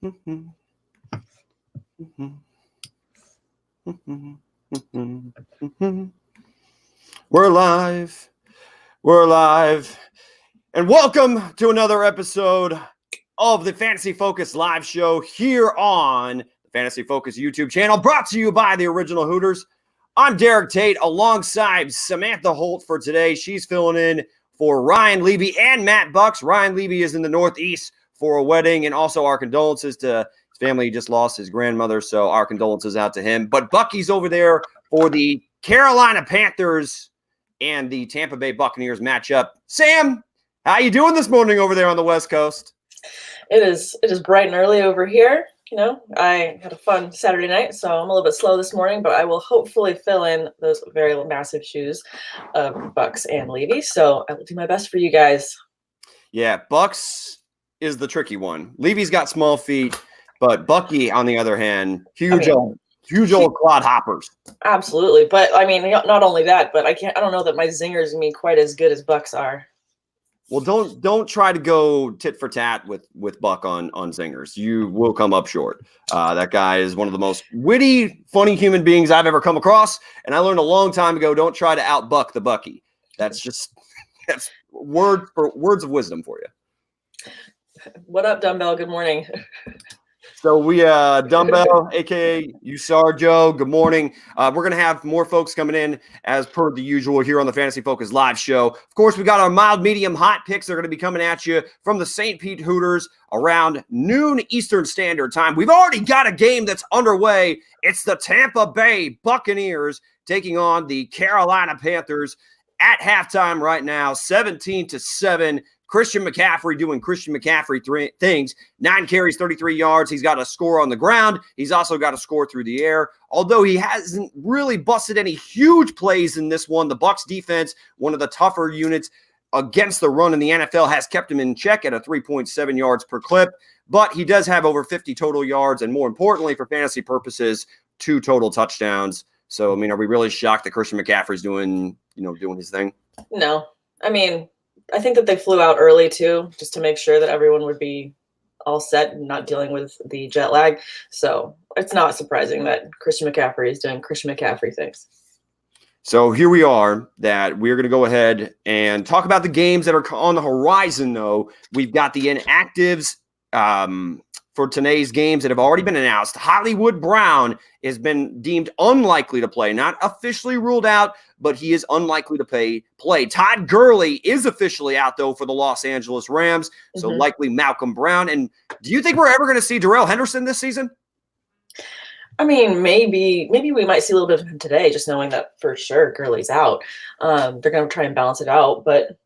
We're live. We're live. And welcome to another episode of the Fantasy Focus live show here on the Fantasy Focus YouTube channel, brought to you by the Original Hooters. I'm Derek Tate alongside Samantha Holt for today. She's filling in for Ryan Levy and Matt Bucks. Ryan Levy is in the Northeast for a wedding, and also our condolences to his family. He just lost his grandmother, so our condolences out to him. But Bucky's over there for the Carolina Panthers and the Tampa Bay Buccaneers matchup. Sam, how you doing this morning over there on the West Coast? It is bright and early over here. You know, I had a fun Saturday night, so I'm a little bit slow this morning, but I will hopefully fill in those very massive shoes of Bucks and Levy. So I will do my best for you guys. Yeah, Bucks is the tricky one. Levy's got small feet, but Bucky, on the other hand, huge old quad hoppers. Absolutely. But I mean, not only that, but I don't know that my zingers are quite as good as Bucks are. Well, don't try to go tit for tat with Buck on zingers. You will come up short. That guy is one of the most witty, funny human beings I've ever come across. And I learned a long time ago, don't try to out-Buck the Bucky. That's words of wisdom for you. What up, Dumbbell? Good morning. So we Dumbbell, aka Usar Joe. Good morning. We're gonna have more folks coming in as per the usual here on the Fantasy Focus live show. Of course, we got our mild, medium, hot picks. They're gonna be coming at you from the St. Pete Hooters around noon Eastern Standard Time. We've already got a game that's underway. It's the Tampa Bay Buccaneers taking on the Carolina Panthers at halftime right now, 17-7. Christian McCaffrey doing Christian McCaffrey things. 9 carries, 33 yards. He's got a score on the ground. He's also got a score through the air. Although he hasn't really busted any huge plays in this one, the Bucs defense, one of the tougher units against the run in the NFL, has kept him in check at a 3.7 yards per clip. But he does have over 50 total yards, and more importantly, for fantasy purposes, 2 total touchdowns. So, I mean, are we really shocked that Christian McCaffrey's doing his thing? No. I mean, I think that they flew out early too, just to make sure that everyone would be all set and not dealing with the jet lag. So it's not surprising that Christian McCaffrey is doing Christian McCaffrey things. So here we are, that we're going to go ahead and talk about the games that are on the horizon, though. We've got the inactives for today's games that have already been announced. Hollywood Brown has been deemed unlikely to play, not officially ruled out, but he is unlikely to play. Todd Gurley is officially out, though, for the Los Angeles Rams, so likely Malcolm Brown. And do you think we're ever going to see Darrell Henderson this season? I mean, maybe we might see a little bit of him today, just knowing that for sure Gurley's out. They're going to try and balance it out. But,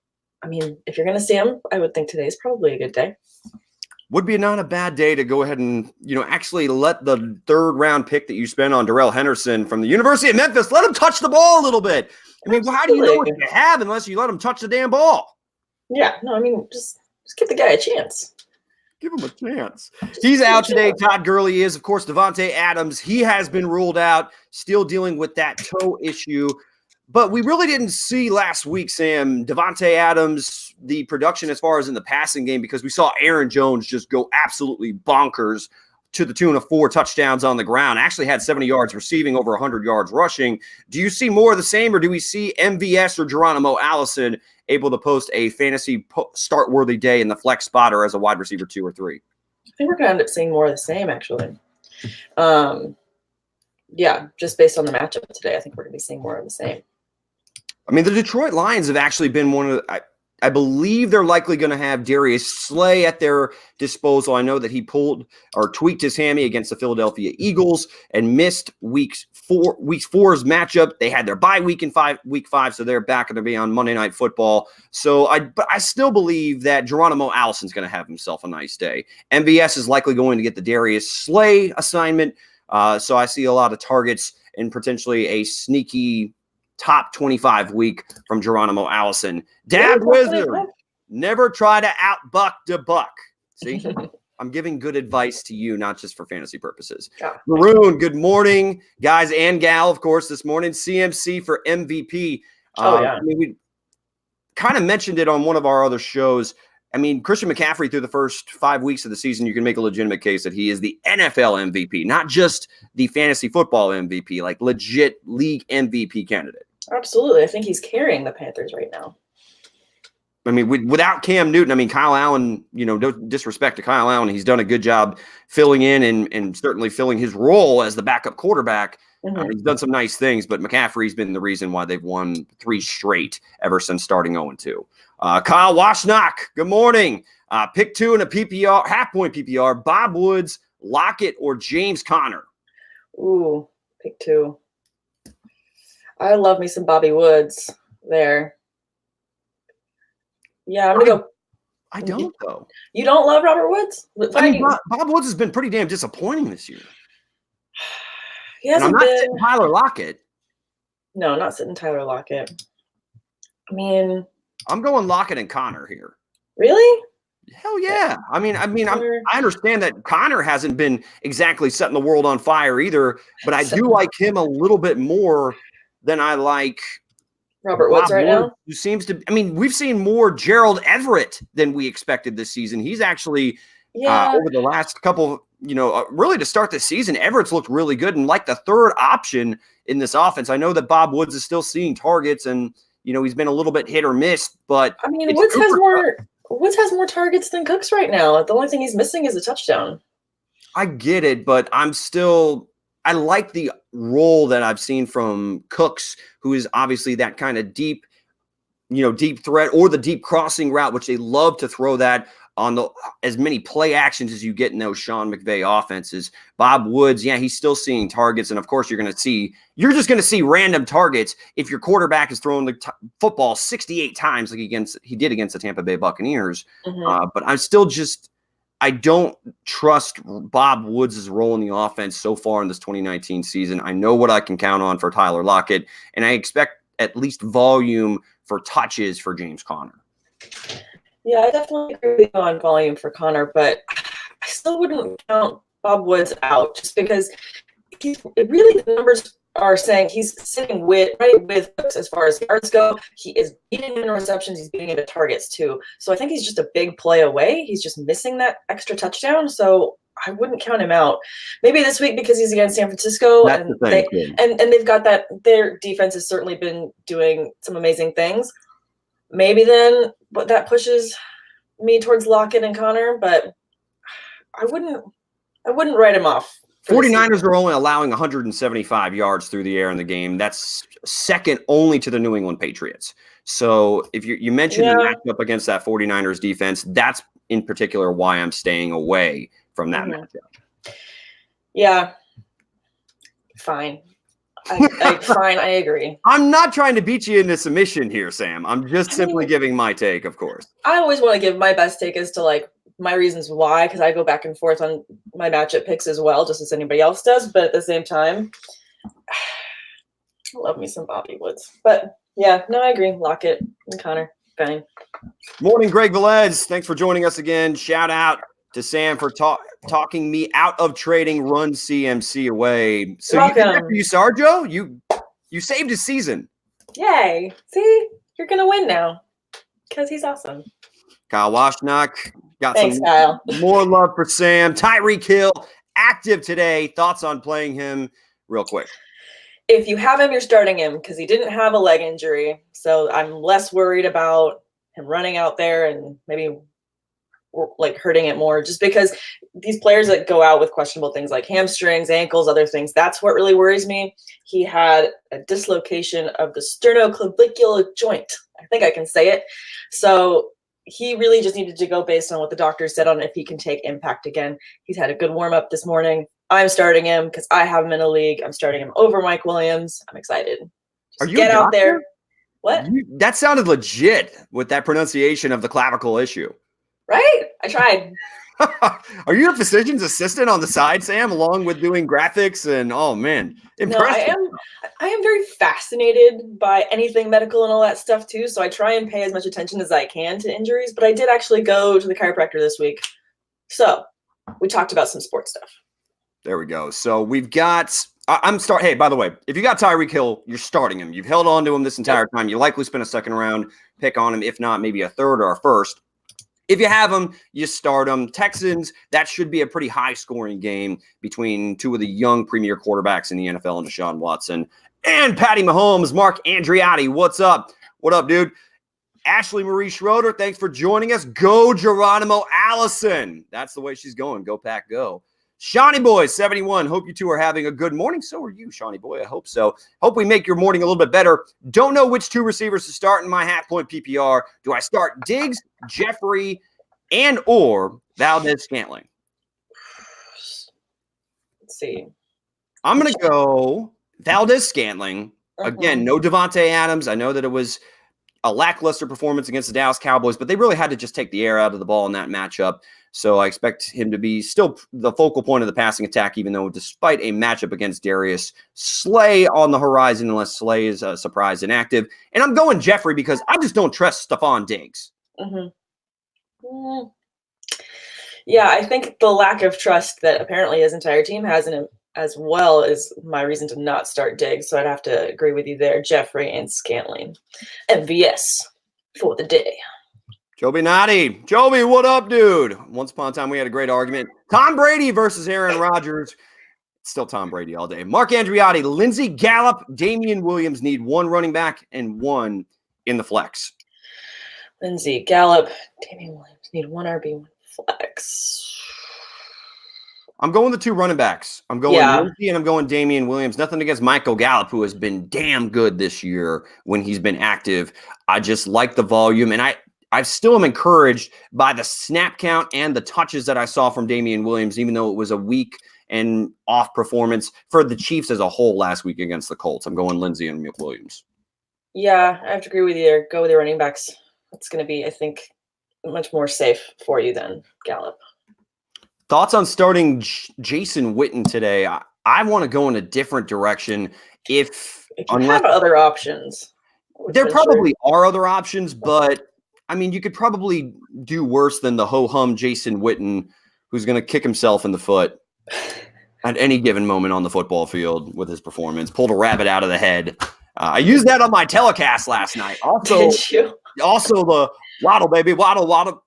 I mean, if you're going to see him, I would think today's probably a good day. Would be not a bad day to go ahead and, actually let the third-round pick that you spent on Darrell Henderson from the University of Memphis, let him touch the ball a little bit. I mean, how do you know what you have unless you let him touch the damn ball? Yeah, no, I mean, just give the guy a chance. Give him a chance. He's out today. Todd Gurley is. Of course, Devontae Adams, he has been ruled out, still dealing with that toe issue. But we really didn't see last week, Sam, Devontae Adams, the production as far as in the passing game, because we saw Aaron Jones just go absolutely bonkers to the tune of 4 touchdowns on the ground. Actually had 70 yards receiving, over 100 yards rushing. Do you see more of the same, or do we see MVS or Geronimo Allison able to post a fantasy start-worthy day in the flex spot or as a wide receiver 2 or 3? I think we're going to end up seeing more of the same, actually. Yeah, just based on the matchup today, I think we're going to be seeing more of the same. I mean, the Detroit Lions have actually been one of the I believe they're likely going to have Darius Slay at their disposal. I know that he pulled or tweaked his hammy against the Philadelphia Eagles and missed week four's matchup. They had their bye week in week 5, so they're back going to be on Monday Night Football. So I still believe that Geronimo Allison's going to have himself a nice day. MVS is likely going to get the Darius Slay assignment. So I see a lot of targets and potentially a sneaky top 25 week from Geronimo Allison. Dad Wizard, never try to out-Buck the Buck. See, I'm giving good advice to you, not just for fantasy purposes. Yeah. Maroon, good morning, guys and gal, of course, this morning. CMC for MVP. Yeah. I mean, we kind of mentioned it on one of our other shows. I mean, Christian McCaffrey through the first 5 weeks of the season, you can make a legitimate case that he is the NFL MVP, not just the fantasy football MVP, like legit league MVP candidate. Absolutely. I think he's carrying the Panthers right now. I mean, without Cam Newton, I mean, Kyle Allen, no disrespect to Kyle Allen, he's done a good job filling in and certainly filling his role as the backup quarterback. He's done some nice things, but McCaffrey's been the reason why they've won 3 straight ever since starting 0-2. Kyle Washnock, good morning. Pick 2 in a PPR, half-point PPR, Bob Woods, Lockett, or James Conner? Ooh, pick 2. I love me some Bobby Woods there. Yeah, I'm going to go. I don't, though. You don't love Robert Woods? I mean, Bob Woods has been pretty damn disappointing this year. He hasn't I'm not sitting Tyler Lockett. No, not sitting Tyler Lockett. I mean, I'm going Lockett and Connor here. Really? Hell yeah. I understand that Connor hasn't been exactly setting the world on fire either, but I do like him a little bit more than I like Robert Woods right now. Who seems to, we've seen more Gerald Everett than we expected this season. He's actually over the last couple, really to start the season, Everett's looked really good and like the third option in this offense. I know that Bob Woods is still seeing targets and, he's been a little bit hit or miss, but Woods has more targets than Cooks right now. The only thing he's missing is a touchdown. I get it, but I like the role that I've seen from Cooks, who is obviously that kind of deep threat or the deep crossing route, which they love to throw that on as many play actions as you get in those Sean McVay offenses. Bob Woods, he's still seeing targets. And of course you're just going to see random targets if your quarterback is throwing the football 68 times like he did against the Tampa Bay Buccaneers. But I don't trust Bob Woods' role in the offense so far in this 2019 season. I know what I can count on for Tyler Lockett, and I expect at least volume for touches for James Conner. Yeah, I definitely agree with you on volume for Connor, but I still wouldn't count Bob Woods out just because the numbers are saying he's sitting right with Cooks as far as yards go. He is beating in receptions. He's beating into targets too. So I think he's just a big play away. He's just missing that extra touchdown. So I wouldn't count him out. Maybe this week because he's against San Francisco and they've got that. Their defense has certainly been doing some amazing things. Maybe then, but that pushes me towards Lockett and Connor, but I wouldn't write him off. 49ers are only allowing 175 yards through the air in the game. That's second only to the New England Patriots. So if you mentioned the matchup against that 49ers defense, that's in particular why I'm staying away from that matchup. Yeah. Fine. I agree. I'm not trying to beat you into submission here, Sam. I'm just simply giving my take, of course. I always want to give my best take as to my reasons why, because I go back and forth on my matchup picks as well, just as anybody else does. But at the same time, I love me some Bobby Woods. But yeah, no, I agree. Lockett and Connor, fine. Morning, Greg Velez. Thanks for joining us again. Shout out to Sam for talking me out of trading Run CMC away. So you Sarjo, you saved his season. Yay. See, you're going to win now because he's awesome. Kyle Washnock got Kyle. More love for Sam. Tyreek Hill, active today. Thoughts on playing him real quick? If you have him, you're starting him because he didn't have a leg injury. So I'm less worried about him running out there and maybe hurting it more, just because these players that go out with questionable things like hamstrings, ankles, other things, that's what really worries me. He had a dislocation of the sternoclavicular joint. I think I can say it. So he really just needed to go based on what the doctor said on if he can take impact again. He's had a good warm up this morning. I'm starting him because I have him in a league. I'm starting him over Mike Williams. I'm excited. Are you get out there? What? That sounded legit with that pronunciation of the clavicle issue. Right? I tried. Are you a physician's assistant on the side, Sam, along with doing graphics and impressive? No, I am very fascinated by anything medical and all that stuff too. So I try and pay as much attention as I can to injuries, but I did actually go to the chiropractor this week. So we talked about some sports stuff. There we go. So we've got hey, by the way, if you got Tyreek Hill, you're starting him. You've held on to him this entire time. You likely spent a second round pick on him, if not maybe a third or a first. If you have them, you start them. Texans, that should be a pretty high-scoring game between two of the young premier quarterbacks in the NFL and Deshaun Watson and Patty Mahomes. Mark Andriotti, what's up? What up, dude? Ashley Marie Schroeder, thanks for joining us. Go Geronimo Allison. That's the way she's going. Go Pack, go. Shawnee Boy 71. Hope you two are having a good morning. So are you, Shawnee Boy. I hope so. Hope we make your morning a little bit better. Don't know which two receivers to start in my half point PPR. Do I start Diggs, Jeffrey, and or Valdez Scantling? Let's see. I'm going to go Valdez Scantling. Again, no Devontae Adams. I know that it was a lackluster performance against the Dallas Cowboys, but they really had to just take the air out of the ball in that matchup. So I expect him to be still the focal point of the passing attack, even though despite a matchup against Darius Slay on the horizon, unless Slay is a surprise inactive. And I'm going Jeffrey because I just don't trust Stephon Diggs. Yeah, I think the lack of trust that apparently his entire team has in him as well is my reason to not start Diggs. So I'd have to agree with you there, Jeffrey and Scantling. MVS for the day. Joby Notty. Joby, what up, dude? Once upon a time, we had a great argument. Tom Brady versus Aaron Rodgers. Still Tom Brady all day. Mark Andriotti, Lindsey Gallup, Damian Williams need one running back and one in the flex. Lindsey Gallup, Damian Williams need one RB, one flex. I'm going the two running backs. I'm going Lindsey and I'm going Damian Williams. Nothing against Michael Gallup, who has been damn good this year when he's been active. I just like the volume, and I still am encouraged by the snap count and the touches that I saw from Damian Williams, even though it was a weak and off performance for the Chiefs as a whole last week against the Colts. I'm going Lindsey and Williams. Yeah, I have to agree with you there. Go with the running backs. It's going to be, I think, much more safe for you than Gallup. Thoughts on starting Jason Witten today? I want to go in a different direction. If you have other options. There probably are other options, but I mean, you could probably do worse than the ho-hum Jason Witten, who's going to kick himself in the foot at any given moment on the football field with his performance. Pulled a rabbit out of the head. I used that on my telecast last night. Also, did you? Also the waddle, baby, waddle, waddle.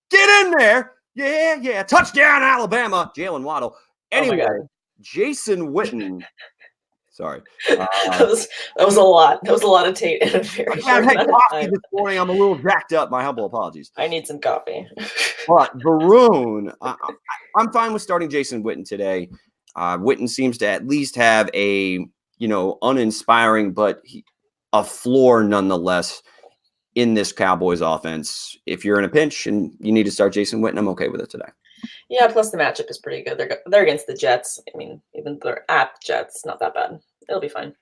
Get in there. Yeah. Touchdown, Alabama. Jalen Waddle. Anyway, Jason Witten. Sorry. That was a lot. That was a lot of Tate in a very I had coffee this morning. I'm a little jacked up. My humble apologies. I need some coffee. But Varun, I'm fine with starting Jason Witten today. Witten seems to at least have a, uninspiring, but a floor nonetheless in this Cowboys offense. If you're in a pinch and you need to start Jason Witten, I'm okay with it today. Yeah, plus the matchup is pretty good. They're against the Jets. I mean, even they're at the Jets, not that bad. It'll be fine.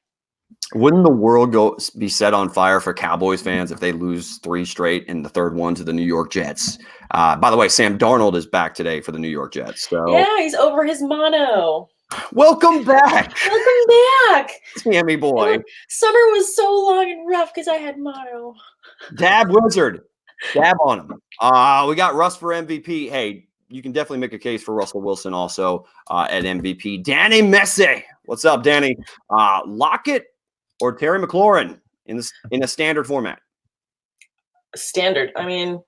Wouldn't the world be set on fire for Cowboys fans if they lose 3 straight and the third one to the New York Jets? By the way, Sam Darnold is back today for the New York Jets. So yeah, he's over his mono. Welcome back. Welcome back. Sammy boy. Summer was so long and rough because I had mono. Dab Wizard. Dab on him. We got Russ for MVP. Hey, you can definitely make a case for Russell Wilson also at MVP. Danny Messi. What's up, Danny? Lockett or Terry McLaurin in a standard format? Standard. I mean,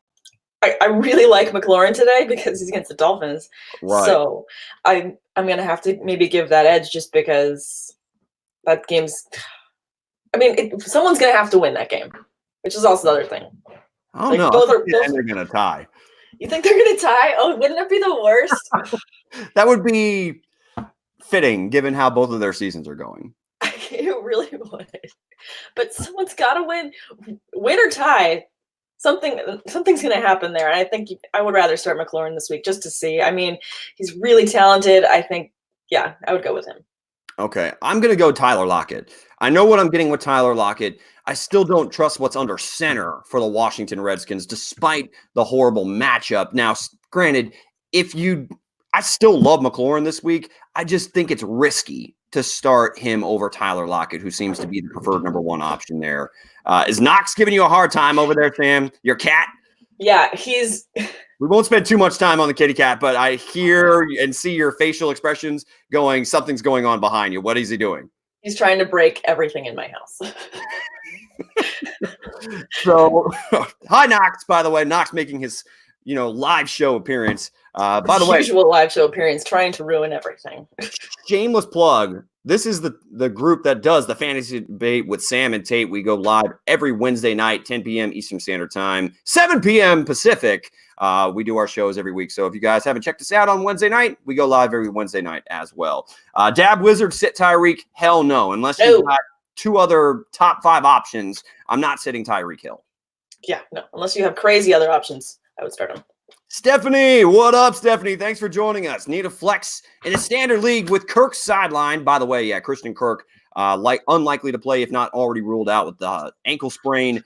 I really like McLaurin today because he's against the Dolphins. Right. So I'm going to have to maybe give that edge just because that game's – I mean, someone's going to have to win that game, which is also the other thing. I don't know. They're going to tie. You think they're going to tie? Oh, wouldn't that be the worst? That would be fitting given how both of their seasons are going. It really would. But someone's got to win. Win or tie. Something's going to happen there. And I think I would rather start McLaurin this week just to see. I mean, he's really talented. I think, yeah, I would go with him. Okay. I'm going to go Tyler Lockett. I know what I'm getting with Tyler Lockett. I still don't trust what's under center for the Washington Redskins, despite the horrible matchup. Now, granted, I still love McLaurin this week. I just think it's risky to start him over Tyler Lockett, who seems to be the preferred number 1 option there. Is Knox giving you a hard time over there, Sam? Your cat? Yeah, We won't spend too much time on the kitty cat, but I hear and see your facial expressions going, something's going on behind you. What is he doing? He's trying to break everything in my house. So, hi, Knox, by the way. Knox making his live show appearance. By the way, usual live show appearance, trying to ruin everything. Shameless plug. This is the group that does the fantasy debate with Sam and Tate. We go live every Wednesday night, 10 p.m. Eastern Standard Time, 7 p.m. Pacific. We do our shows every week. So if you guys haven't checked us out on Wednesday night, we go live every Wednesday night as well. Dab Wizard, sit Tyreek. Hell no. Unless you've got two other top 5 options, I'm not sitting Tyreek Hill. Yeah, no. Unless you have crazy other options, I would start him. Stephanie, what up, Stephanie? Thanks for joining us. Need a flex in a standard league with Kirk sidelined. By the way, yeah, Christian Kirk, unlikely to play if not already ruled out with the ankle sprain.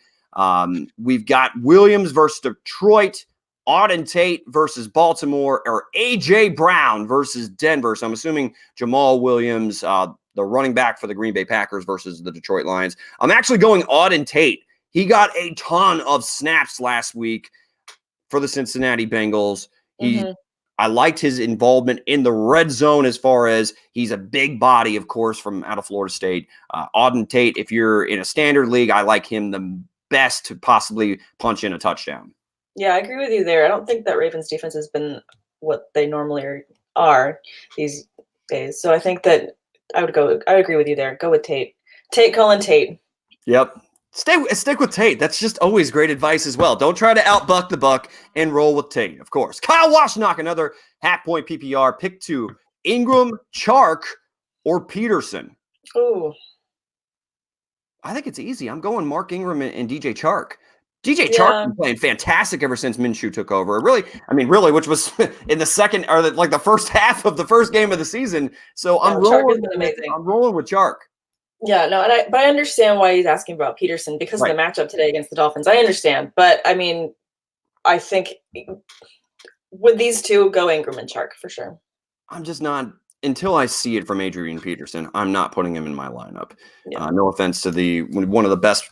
We've got Williams versus Detroit, Auden Tate versus Baltimore, or A.J. Brown versus Denver. So I'm assuming Jamal Williams, the running back for the Green Bay Packers versus the Detroit Lions. I'm actually going Auden Tate. He got a ton of snaps last week for the Cincinnati Bengals. I liked his involvement in the red zone as far as he's a big body, of course, from out of Florida State. Auden Tate, if you're in a standard league, I like him the best to possibly punch in a touchdown. Yeah, I agree with you there. I don't think that Ravens defense has been what they normally are these days. So I think that I agree with you there. Go with Tate. Colin Tate. Yep. Stick with Tate. That's just always great advice as well. Don't try to outbuck the buck and roll with Tate, of course. Kyle Washnock, another half point PPR. Pick 2. Ingram, Chark, or Peterson. Ooh. I think it's easy. I'm going Mark Ingram and DJ Chark. DJ Chark has been playing fantastic ever since Minshew took over. Really, which was in the second or the first half of the first game of the season. So I'm rolling with Chark. Yeah, no, but I understand why he's asking about Peterson because of the matchup today against the Dolphins. I understand, but I mean, I think with these two, go Ingram and Chark for sure. I'm just not until I see it from Adrian Peterson. I'm not putting him in my lineup. Yeah. No offense to one of the best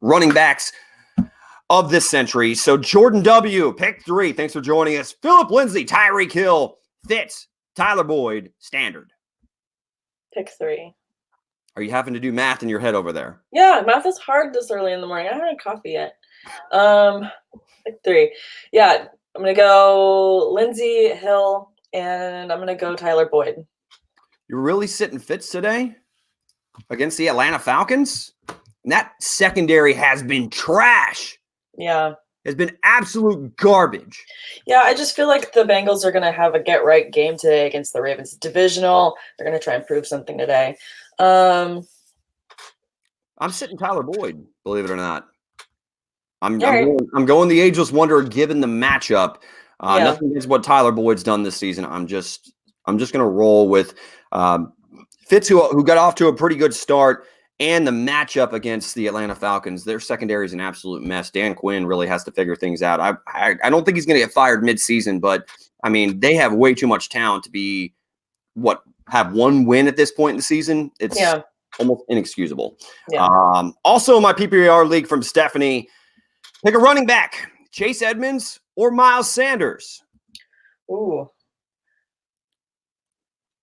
running backs of this century. So Jordan W, pick 3. Thanks for joining us. Philip Lindsay, Tyreek Hill, Fitz, Tyler Boyd, standard. Pick 3. Are you having to do math in your head over there? Yeah, math is hard this early in the morning. I haven't had coffee yet. Pick 3. Yeah, I'm going to go Lindsay, Hill, and I'm going to go Tyler Boyd. You're really sitting Fitz today against the Atlanta Falcons? And that secondary has been trash. Yeah. Has been absolute garbage. Yeah, I just feel like the Bengals are going to have a get-right game today against the Ravens. It's divisional. They're going to try and prove something today. I'm sitting Tyler Boyd, believe it or not. I'm going the Ageless Wonder given the matchup. Nothing against what Tyler Boyd's done this season. I'm just going to roll with Fitz, who got off to a pretty good start, and the matchup against the Atlanta Falcons. Their secondary is an absolute mess. Dan Quinn really has to figure things out. I don't think he's going to get fired mid-season, but I mean, they have way too much talent to be have one win at this point in the season. It's almost inexcusable. Yeah. Also, my PPR league from Stephanie, pick a running back, Chase Edmonds or Miles Sanders. Ooh.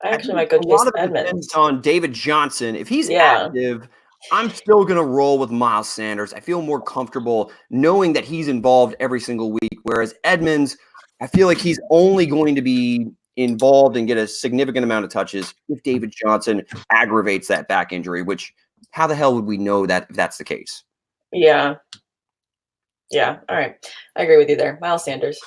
I actually might go Chase Edmonds. A lot of it depends on David Johnson. If he's active, I'm still going to roll with Miles Sanders. I feel more comfortable knowing that he's involved every single week, whereas Edmonds, I feel like he's only going to be involved and get a significant amount of touches if David Johnson aggravates that back injury, which how the hell would we know that if that's the case? Yeah. Yeah. All right. I agree with you there. Miles Sanders.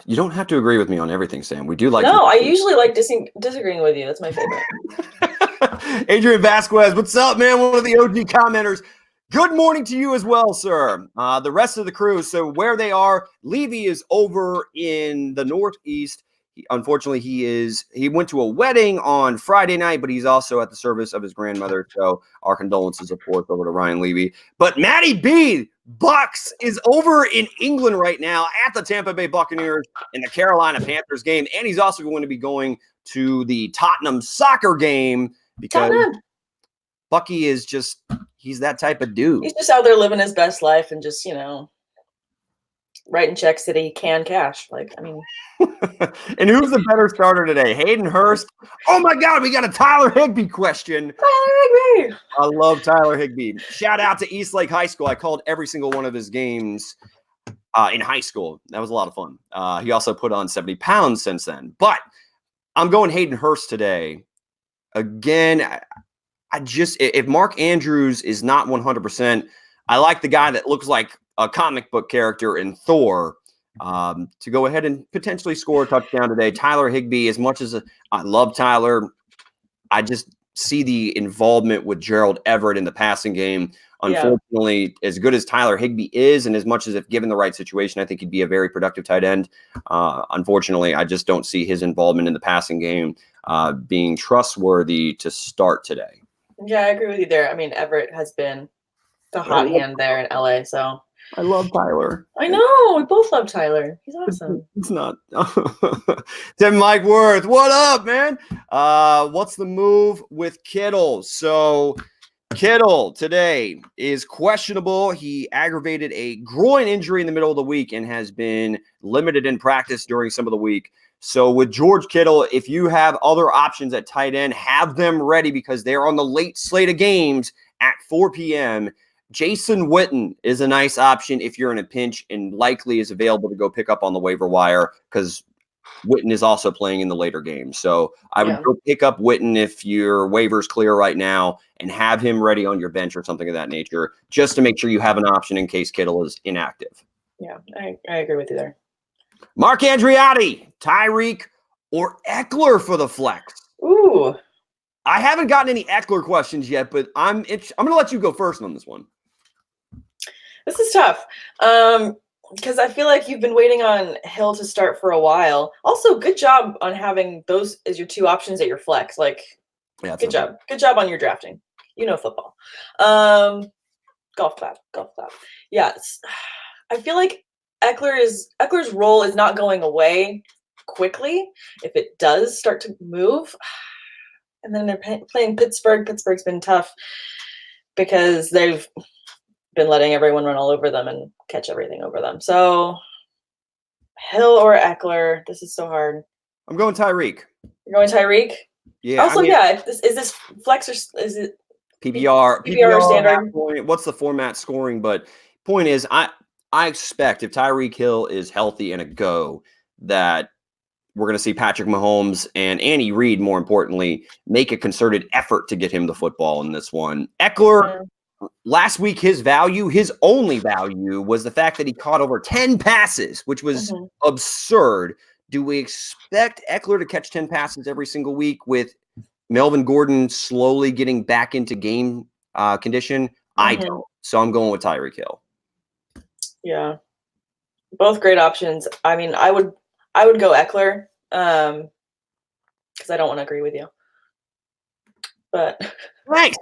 You don't have to agree with me on everything, Sam. We do like. No, I usually like disagreeing with you. That's my favorite. Adrian Vasquez, what's up, man? One of the OG commenters. Good morning to you as well, sir. The rest of the crew. So where they are, Levy is over in the Northeast. Unfortunately, he went to a wedding on Friday night, but he's also at the service of his grandmother. So our condolences, of course, over to Ryan Levy. But Matty B, Bucks, is over in England right now at the Tampa Bay Buccaneers in the Carolina Panthers game. And he's also going to be going to the Tottenham soccer game because Bucky is he's that type of dude. He's just out there living his best life and just, writing checks that he can cash. And who's the better starter today? Hayden Hurst? Oh my God, we got a Tyler Higbee question. Tyler Higbee. I love Tyler Higbee. Shout out to Eastlake High School. I called every single one of his games. in high school. That was a lot of fun. He also put on 70 pounds since then. But I'm going Hayden Hurst today. Again, I just, if Mark Andrews is not 100%, I like the guy that looks like a comic book character in Thor to go ahead and potentially score a touchdown today. Tyler Higbee, as much as I love Tyler, I just see the involvement with Gerald Everett in the passing game. Unfortunately, as good as Tyler Higbee is, and as much as if given the right situation, I think he'd be a very productive tight end. Unfortunately, I just don't see his involvement in the passing game being trustworthy to start today. Yeah, I agree with you there. I mean, Everett has been the hot hand there in LA, so. I love Tyler. I know. We both love Tyler. He's awesome. It's not. Tim Mike Worth, what up, man? What's the move with Kittle? So Kittle today is questionable. He aggravated a groin injury in the middle of the week and has been limited in practice during some of the week. So with George Kittle, if you have other options at tight end, have them ready because they're on the late slate of games at 4 p.m. Jason Witten is a nice option if you're in a pinch and likely is available to go pick up on the waiver wire because Witten is also playing in the later games. So I would go pick up Witten if your waiver's clear right now and have him ready on your bench or something of that nature just to make sure you have an option in case Kittle is inactive. Yeah, I agree with you there. Mark Andriotti, Tyreek, or Eckler for the flex. Ooh. I haven't gotten any Eckler questions yet, but I'm going to let you go first on this one. This is tough because I feel like you've been waiting on Hill to start for a while. Also, good job on having those as your two options at your flex. Like, good job. Good job on your drafting. You know football. Golf clap. Yeah, I feel like Eckler's role is not going away quickly. If it does start to move, and then they're playing Pittsburgh. Pittsburgh's been tough because they've been letting everyone run all over them and catch everything over them. So Hill or Eckler, this is so hard. I'm going Tyreek. You're going Tyreek? Yeah. Also, is this flex or is it PPR standard? What's the format scoring? But point is, I expect if Tyreek Hill is healthy and a go, that we're going to see Patrick Mahomes and Andy Reid, more importantly, make a concerted effort to get him the football in this one. Eckler, last week, his only value was the fact that he caught over 10 passes, which was absurd. Do we expect Eckler to catch 10 passes every single week with Melvin Gordon slowly getting back into game condition? I don't. So I'm going with Tyreek Hill. Yeah. Both great options. I mean, I would go Eckler because I don't want to agree with you. But thanks.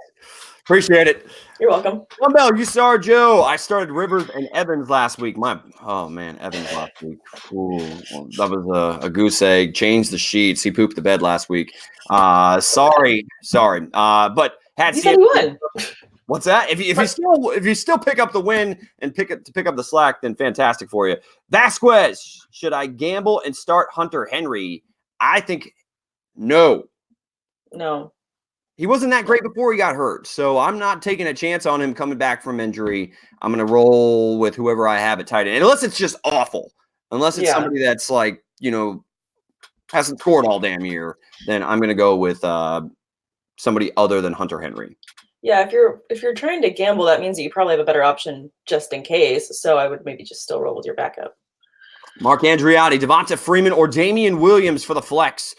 Appreciate it. You're welcome. Bell, you saw Joe. I started Rivers and Evans last week. Evans last week. Ooh, that was a goose egg. Changed the sheets. He pooped the bed last week. Sorry. But had you said he won. What's that? If you still pick up the win and pick up the slack, then fantastic for you. Vasquez, should I gamble and start Hunter Henry? I think no. He wasn't that great before he got hurt, so I'm not taking a chance on him coming back from injury. I'm going to roll with whoever I have at tight end, unless it's just awful. Unless it's somebody that's like, hasn't scored all damn year, then I'm going to go with somebody other than Hunter Henry. Yeah, if you're trying to gamble, that means that you probably have a better option just in case. So I would maybe just still roll with your backup. Mark Andriotti, Devonta Freeman, or Damian Williams for the flex.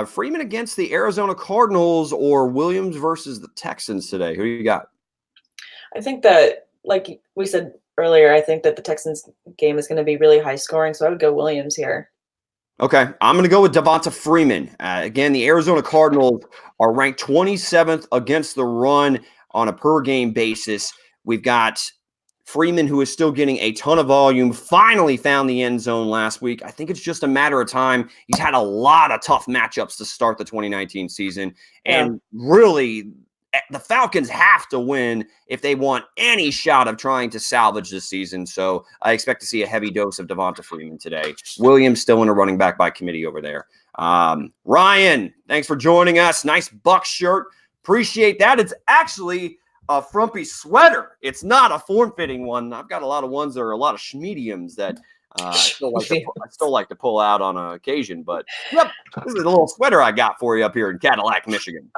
Freeman against the Arizona Cardinals or Williams versus the Texans today. Who do you got? I think that, like we said earlier, I think that the Texans game is going to be really high scoring. So I would go Williams here. Okay, I'm going to go with Devonta Freeman. Again, the Arizona Cardinals are ranked 27th against the run on a per-game basis. We've got Freeman, who is still getting a ton of volume, finally found the end zone last week. I think it's just a matter of time. He's had a lot of tough matchups to start the 2019 season. And really, the Falcons have to win if they want any shot of trying to salvage this season. So I expect to see a heavy dose of Devonta Freeman today. Williams still in a running back by committee over there. Ryan, thanks for joining us. Nice Bucks shirt. Appreciate that. It's actually a frumpy sweater. It's not a form-fitting one. I've got a lot of ones that are a lot of schmediums that I still like to pull out on occasion. But yep, this is a little sweater I got for you up here in Cadillac, Michigan.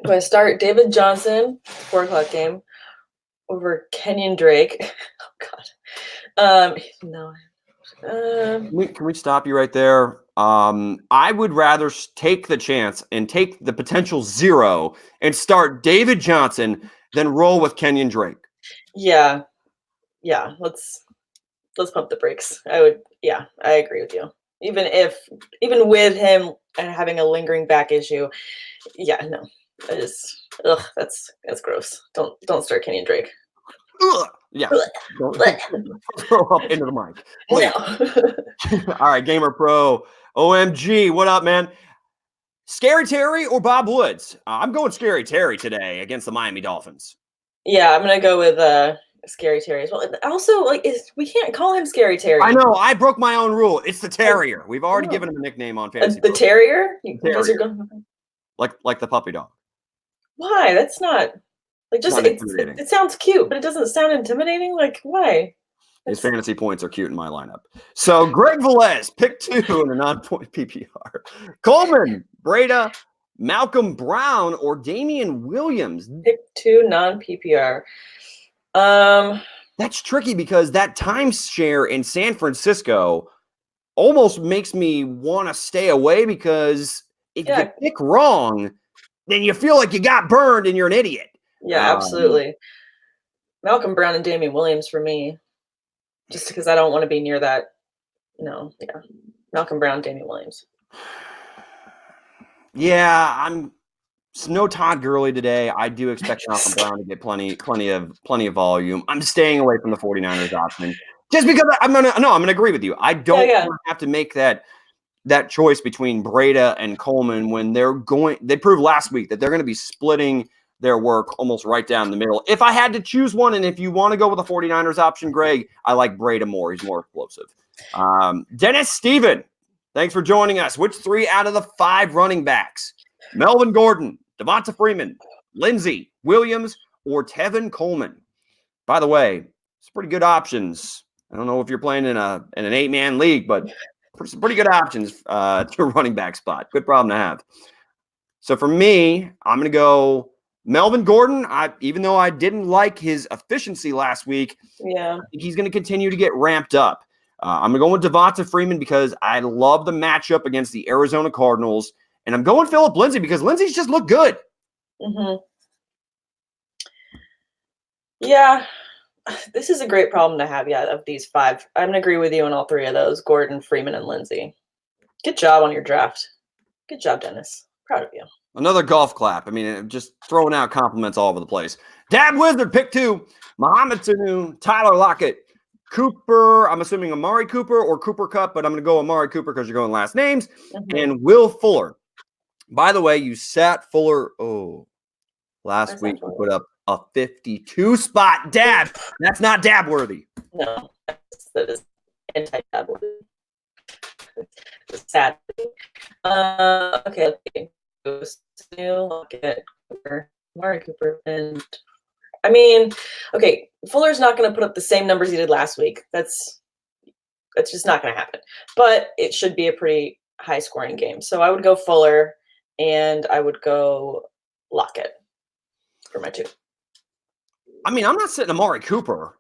Do I start David Johnson, 4:00 game, over Kenyon Drake? Oh God. No. Can we stop you right there? I would rather take the chance and take the potential 0 and start David Johnson than roll with Kenyon Drake. Yeah. Let's pump the brakes. I agree with you. Even with him having a lingering back issue, no. That's gross. Don't start Kenyon Drake. Ugh. Yeah. Don't throw up into the mic. No. All right, Gamer Pro. OMG, what up, man? Scary Terry or Bob Woods? I'm going Scary Terry today against the Miami Dolphins. Yeah, I'm gonna go with Scary Terry as well. Also, we can't call him Scary Terry. I know. I broke my own rule. It's the Terrier. We've already given him a nickname on Fantasy. The Terrier? You guys are going like the puppy dog. Why? That's not it sounds cute, but it doesn't sound intimidating. Like, why? His fantasy points are cute in my lineup. So Greg Velez, pick 2 in a non-point PPR. Coleman, Breda, Malcolm Brown, or Damian Williams. Pick 2 non-PPR. That's tricky because that timeshare in San Francisco almost makes me want to stay away because if you pick wrong, then you feel like you got burned and you're an idiot. Yeah, absolutely. Malcolm Brown and Damian Williams for me, just because I don't want to be near that. No, yeah. Malcolm Brown, Damian Williams. Yeah, no Todd Gurley today. I do expect Malcolm Brown to get plenty of volume. I'm staying away from the 49ers option just because I'm gonna agree with you. I don't have to make that choice between Breda and Coleman when they proved last week that they're going to be splitting their work almost right down the middle. If I had to choose one, and if you want to go with the 49ers option, Greg, I like Breda more. He's more explosive. Dennis Steven, thanks for joining us. Which 3 out of the 5 running backs? Melvin Gordon, Devonta Freeman, Lindsey Williams, or Tevin Coleman? By the way, it's pretty good options. I don't know if you're playing in an 8-man league, but some pretty good options to a running back spot. Good problem to have. So for me, I'm going to go Melvin Gordon. Even though I didn't like his efficiency last week, I think he's going to continue to get ramped up. I'm going to go with Devonta Freeman because I love the matchup against the Arizona Cardinals. And I'm going Phillip Lindsay because Lindsay's just looked good. Mm-hmm. Yeah. This is a great problem to have, of these 5. I'm going to agree with you on all 3 of those, Gordon, Freeman, and Lindsay. Good job on your draft. Good job, Dennis. Proud of you. Another golf clap. I mean, just throwing out compliments all over the place. Dab Wizard, pick 2. Mohamed Sanu, Tyler Lockett, Cooper. I'm assuming Amari Cooper or Cooper Kupp, but I'm going to go Amari Cooper because you're going last names. Mm-hmm. And Will Fuller. By the way, you sat Fuller. Last week you put up a 52 spot dab. That's not dab worthy. No, that is anti-dab worthy. Sad. Okay. Lockett, Amari Cooper, and Fuller's not going to put up the same numbers he did last week. That's just not going to happen. But it should be a pretty high scoring game. So I would go Fuller, and I would go Lockett for my 2. I'm not sitting Amari Cooper,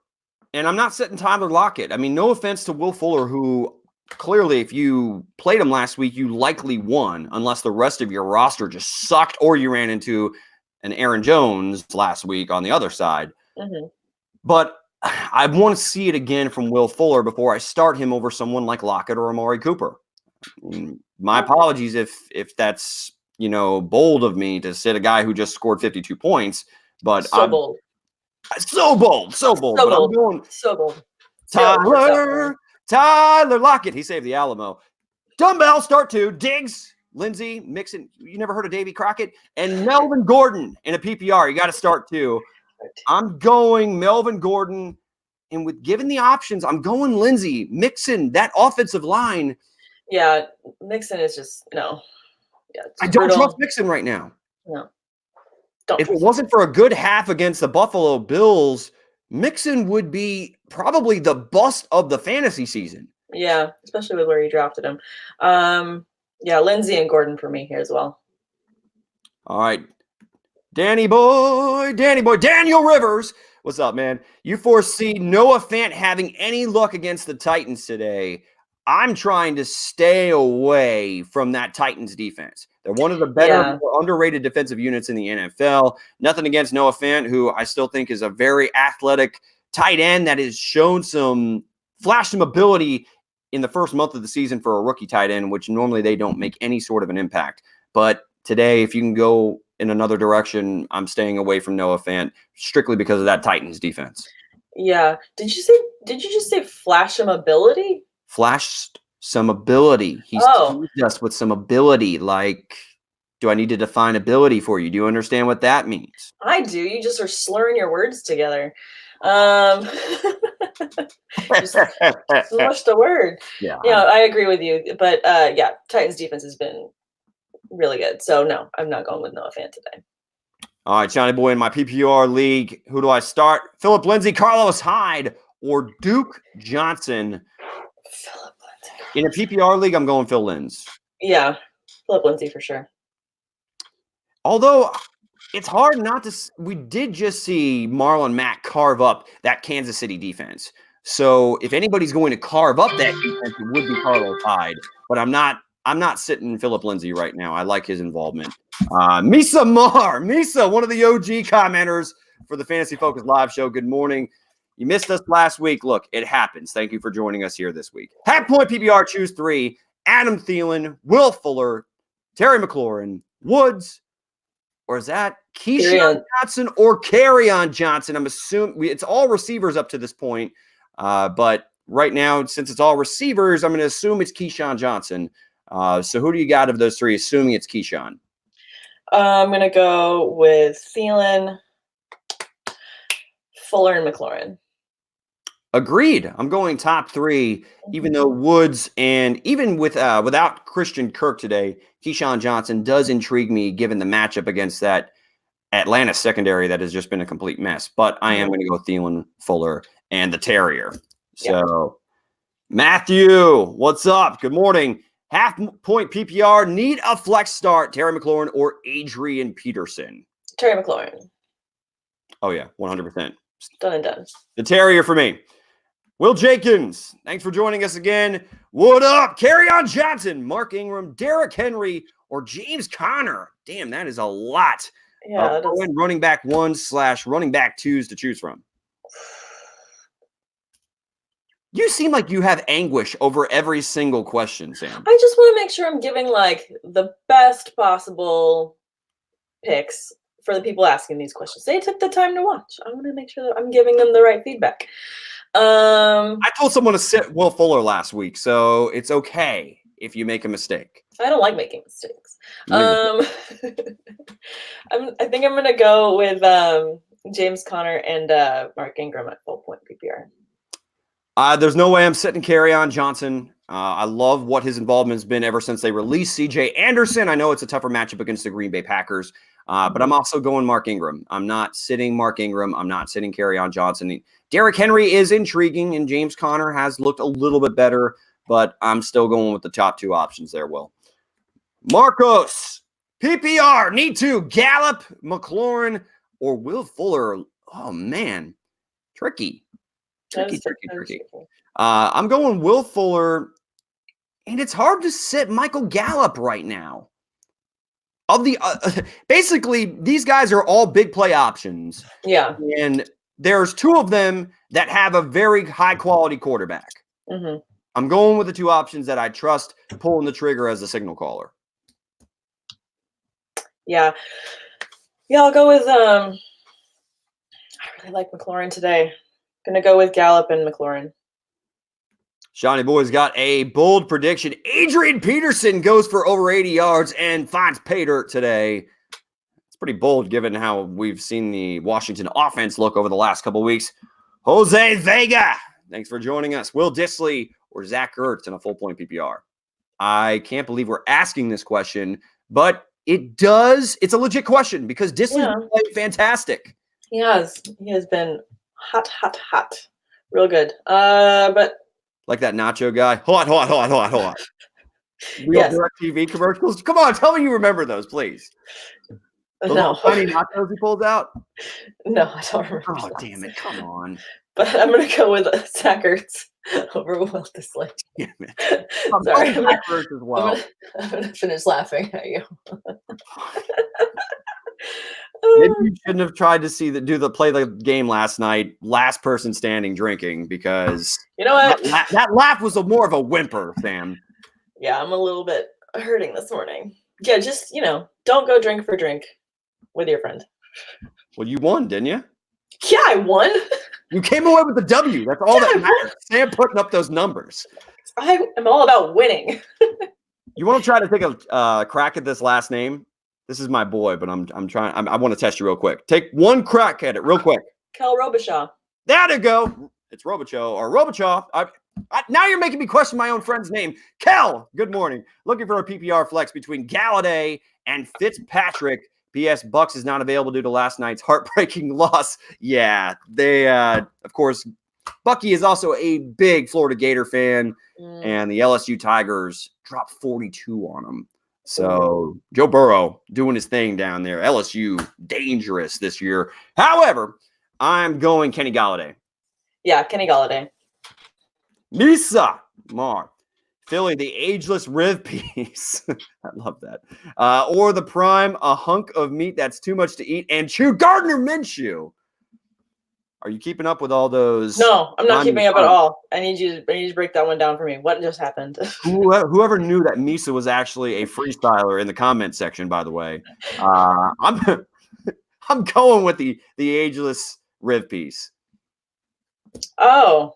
and I'm not sitting Tyler Lockett. No offense to Will Fuller, who clearly, if you played him last week, you likely won, unless the rest of your roster just sucked or you ran into an Aaron Jones last week on the other side. Mm-hmm. But I want to see it again from Will Fuller before I start him over someone like Lockett or Amari Cooper. My apologies if that's, bold of me to sit a guy who just scored 52 points, but so bold. But I'm going so bold. Tyler Lockett. He saved the Alamo. Dumbbell, start 2. Diggs, Lindsey, Mixon. You never heard of Davy Crockett? And Melvin Gordon in a PPR. You got to start 2. I'm going Melvin Gordon. And with given the options, I'm going Lindsey, Mixon, that offensive line. Yeah, Mixon is just, no. Yeah, I don't trust Mixon right now. No. If it wasn't for a good half against the Buffalo Bills, Mixon would be probably the bust of the fantasy season. Yeah, especially with where you drafted him. Yeah, Lindsey and Gordon for me here as well. All right. Danny boy, Daniel Rivers. What's up, man? You foresee Noah Fant having any luck against the Titans today? I'm trying to stay away from that Titans defense. They're one of the better, more underrated defensive units in the NFL. Nothing against Noah Fant, who I still think is a very athletic tight end that has shown some ability in the first month of the season for a rookie tight end, which normally they don't make any sort of an impact. But today, if you can go in another direction, I'm staying away from Noah Fant strictly because of that Titans defense. Yeah. Did you just say flash him ability? Flashed some ability. He's teased us with some ability. Like, do I need to define ability for you? Do you understand what that means? I do. You just are slurring your words together. Just smushed a word. Yeah. I agree with you. But yeah, Titans defense has been really good. So no, I'm not going with Noah Fant today. All right, Johnny boy, in my PPR league, who do I start? Phillip Lindsay, Carlos Hyde, or Duke Johnson? Phillip Lindsay. In a PPR league, I'm going Phil Linds. Yeah, Phillip Lindsay for sure. Although it's hard not to. We did just see Marlon Mack carve up that Kansas City defense. So if anybody's going to carve up that defense, it would be Carlos Hyde. But I'm not sitting Phillip Lindsay right now. I like his involvement. Misa, one of the OG commenters for the Fantasy Focus live show. Good morning. You missed us last week. Look, it happens. Thank you for joining us here this week. Half point PPR, choose 3. Adam Thielen, Will Fuller, Terry McLaurin, Woods, or is that Keyshawn Johnson or Kerryon Johnson? I'm assuming it's all receivers up to this point. But right now, since it's all receivers, I'm going to assume it's Keyshawn Johnson. So who do you got of those 3, assuming it's Keyshawn? I'm going to go with Thielen, Fuller, and McLaurin. Agreed. I'm going top 3, even though Woods and even without Christian Kirk today, Keyshawn Johnson does intrigue me given the matchup against that Atlanta secondary that has just been a complete mess. But I am going to go Thielen, Fuller, and the Terrier. So, Matthew, what's up? Good morning. Half point PPR, need a flex start, Terry McLaurin or Adrian Peterson? Terry McLaurin. Oh, yeah, 100%. Done and done. The Terrier for me. Will Jenkins, thanks for joining us again. What up? Kerryon Johnson, Mark Ingram, Derrick Henry, or James Conner. Damn, that is a lot. Yeah, that is. Running back 1/running back 2s to choose from. You seem like you have anguish over every single question, Sam. I just want to make sure I'm giving like the best possible picks for the people asking these questions. They took the time to watch. I want to make sure that I'm giving them the right feedback. I told someone to sit Will Fuller last week, so it's okay if you make a mistake. I don't like making mistakes. I think I'm gonna go with James Conner and Mark Ingram at full point PPR. There's no way I'm sitting Kerryon Johnson. I love what his involvement has been ever since they released C.J. Anderson. I know it's a tougher matchup against the Green Bay Packers, but I'm also going Mark Ingram. I'm not sitting Mark Ingram. I'm not sitting Kerryon Johnson. Derrick Henry is intriguing, and James Conner has looked a little bit better, but I'm still going with the top 2 options there, Will. Marcos, PPR, need to Gallup, McLaurin, or Will Fuller. Oh, man. Tricky. Tricky. I'm going Will Fuller, and it's hard to sit Michael Gallup right now. Of the basically, these guys are all big play options. Yeah, and there's 2 of them that have a very high quality quarterback. Mm-hmm. I'm going with the 2 options that I trust pulling the trigger as a signal caller. Yeah. I'll go with. I really like McLaurin today. Gonna go with Gallup and McLaurin. Shawnee Boy's got a bold prediction. Adrian Peterson goes for over 80 yards and finds pay dirt today. It's pretty bold given how we've seen the Washington offense look over the last couple weeks. Jose Vega, thanks for joining us. Will Dissly or Zach Ertz in a full point PPR? I can't believe we're asking this question, but It does. It's a legit question because Disley's Yeah. been playing fantastic. He has been hot, real good. But Like that nacho guy. Hot. Real yes. Direct TV commercials. Come on, tell me you remember those, please. Those No. little tiny nachos he pulls out. No, I don't remember. Oh, those. damn it. Come on. But I'm going to go with Zach Ertz over Will Disley. Damn it. I'm Sorry. going backwards as well. I'm gonna finish laughing at you. Maybe you shouldn't have tried to play the game last night, last person standing drinking, because you know what? That laugh was more of a whimper, Sam. Yeah, I'm a little bit hurting this morning. Yeah, just don't go drink for drink with your friend. Well, you won, didn't you? Yeah, I won. You came away with the W. That's all that matters. Sam putting up those numbers. I am all about winning. You want to try to take a crack at this last name? This is my boy, but I'm trying. I want to test you real quick. Take one crack at it real quick. Kel Robichaud. There you go. It's Robichaud or Robichaud. Now you're making me question my own friend's name. Kel, good morning. Looking for a PPR flex between Galladay and Fitzpatrick. P.S. Bucks is not available due to last night's heartbreaking loss. Yeah, they, of course, Bucky is also a big Florida Gator fan, and the LSU Tigers dropped 42 on him. So Joe Burrow doing his thing down there. LSU dangerous this year. However, I'm going Kenny Galladay. Yeah, Kenny Galladay. Misa Mar. Philly, the ageless rib piece. I love that. Or the prime, a hunk of meat that's too much to eat and chew. Gardner Minshew. Are you keeping up with all those? No, I'm not keeping up at all. I need you to break that one down for me. What just happened? Whoever knew that Misa was actually a freestyler in the comment section, by the way. I'm going with the ageless rib piece. Oh.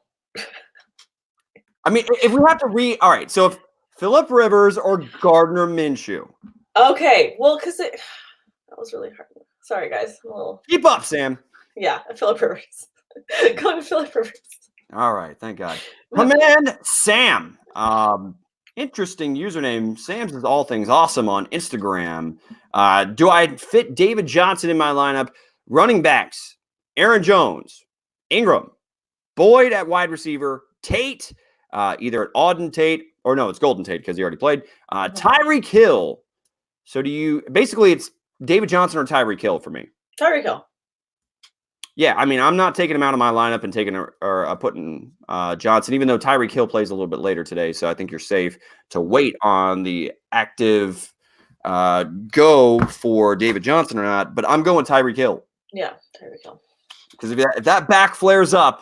I mean, if we have to all right, so if Phillip Rivers or Gardner Minshew. Okay, well, because that was really hard. Sorry, guys. I'm a little... Keep up, Sam. Yeah, Phillip Rivers. Going with Phillip Rivers. All right, thank God. Command Sam. Interesting username. Sam's is all things awesome on Instagram. Do I fit David Johnson in my lineup? Running backs, Aaron Jones, Ingram, Boyd at wide receiver, Tate, either at Auden Tate, or no, it's Golden Tate because he already played. Tyreek Hill. So basically it's David Johnson or Tyreek Hill for me. Tyreek Hill. Yeah, I mean, I'm not taking him out of my lineup and putting Johnson, even though Tyreek Hill plays a little bit later today. So I think you're safe to wait on the active go for David Johnson or not. But I'm going Tyreek Hill. Yeah, Tyreek Hill. Because if that back flares up,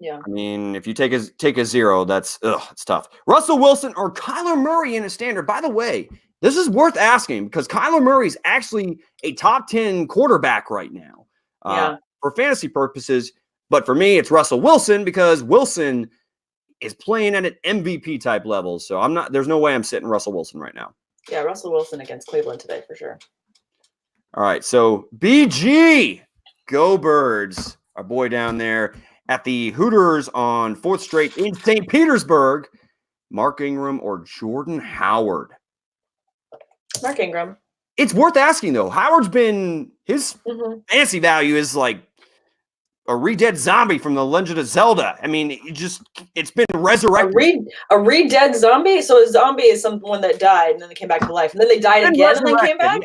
yeah. I mean, if you take a zero, it's tough. Russell Wilson or Kyler Murray in a standard. By the way, this is worth asking because Kyler Murray is actually a top 10 quarterback right now. For fantasy purposes, but for me, it's Russell Wilson because Wilson is playing at an MVP type level. So there's no way I'm sitting Russell Wilson right now. Yeah, Russell Wilson against Cleveland today for sure. All right. So BG, go Birds, our boy down there at the Hooters on 4th Street in St. Petersburg. Mark Ingram or Jordan Howard? Mark Ingram. It's worth asking though. Howard's been his fantasy value is like a re-dead zombie from the Legend of Zelda. I mean, it's been resurrected. A re-dead zombie? So a zombie is someone that died and then they came back to life. And then they died again and then came back?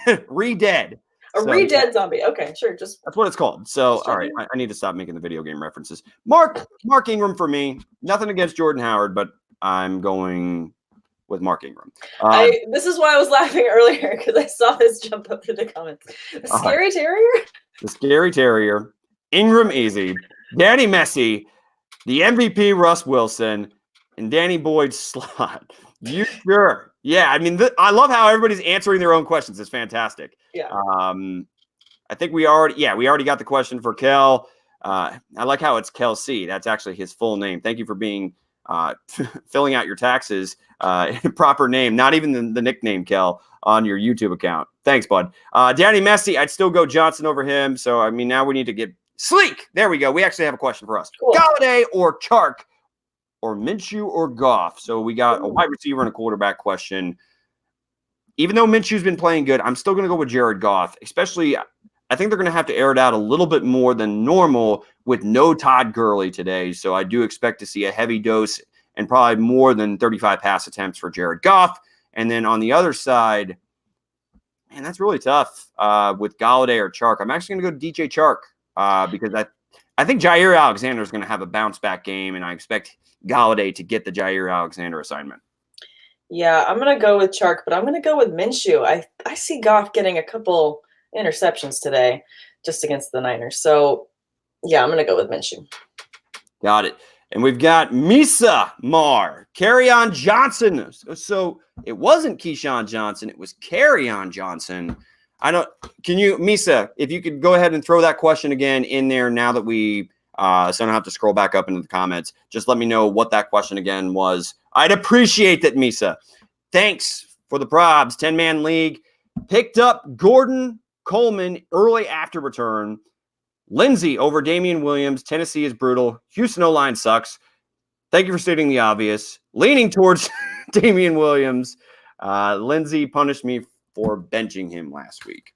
Yeah. Re-dead. Re-dead zombie. Okay, sure. That's what it's called. So, all right, I need to stop making the video game references. Mark Ingram for me. Nothing against Jordan Howard, but I'm going with Mark Ingram. This is why I was laughing earlier because I saw this jump up in the comments. The Scary Terrier? The Scary Terrier. Ingram easy, Danny Messi, the MVP Russ Wilson, and Danny Boyd slot. You sure? Yeah, I mean, I love how everybody's answering their own questions. It's fantastic. Yeah. I think we already got the question for Kel. I like how it's Kel C. That's actually his full name. Thank you for being filling out your taxes proper name, not even the nickname Kel on your YouTube account. Thanks, bud. Danny Messi, I'd still go Johnson over him. So, I mean, now we need to get Sleek. There we go. We actually have a question for us. Cool. Galladay or Chark or Minshew or Goff. So we got a wide receiver and a quarterback question. even though Minshew's been playing good, I'm still going to go with Jared Goff, especially I think they're going to have to air it out a little bit more than normal with no Todd Gurley today. So I do expect to see a heavy dose and probably more than 35 pass attempts for Jared Goff. And then on the other side, man, that's really tough with Galladay or Chark. I'm actually going to go DJ Chark because I think Jair Alexander is going to have a bounce back game, and I expect Galladay to get the Jair Alexander assignment. Yeah, I'm going to go with Chark, but I'm going to go with Minshew. I see Goff getting a couple interceptions today just against the Niners. So, yeah, I'm going to go with Minshew. Got it. And we've got Misa Mar, Kerryon Johnson. So it wasn't Keyshawn Johnson. It was Kerryon Johnson. Can you, Misa, if you could go ahead and throw that question again in there now that we so I don't have to scroll back up into the comments. Just let me know what that question again was. I'd appreciate that, Misa. Thanks for the probs. 10-man league. Picked up Gordon Coleman early after return. Lindsey over Damian Williams. Tennessee is brutal. Houston O-line sucks. Thank you for stating the obvious. Leaning towards Damian Williams. Lindsey punished me for benching him last week.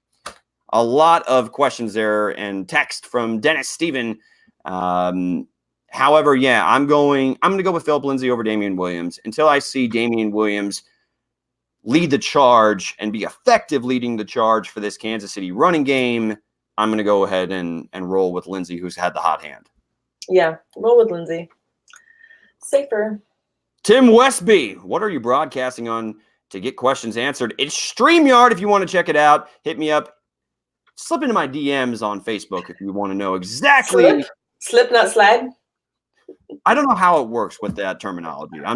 A lot of questions there and text from Dennis Steven. However, yeah, I'm going to go with Philip Lindsay over Damian Williams until I see Damian Williams lead the charge and be effective leading the charge for this Kansas City running game. I'm going to go ahead and roll with Lindsay, who's had the hot hand. Yeah, roll with Lindsay. Safer. Tim Westby, what are you broadcasting on to get questions answered? It's StreamYard if you want to check it out. Hit me up. Slip into my DMs on Facebook if you want to know exactly. Slip, not slide? I don't know how it works with that terminology. I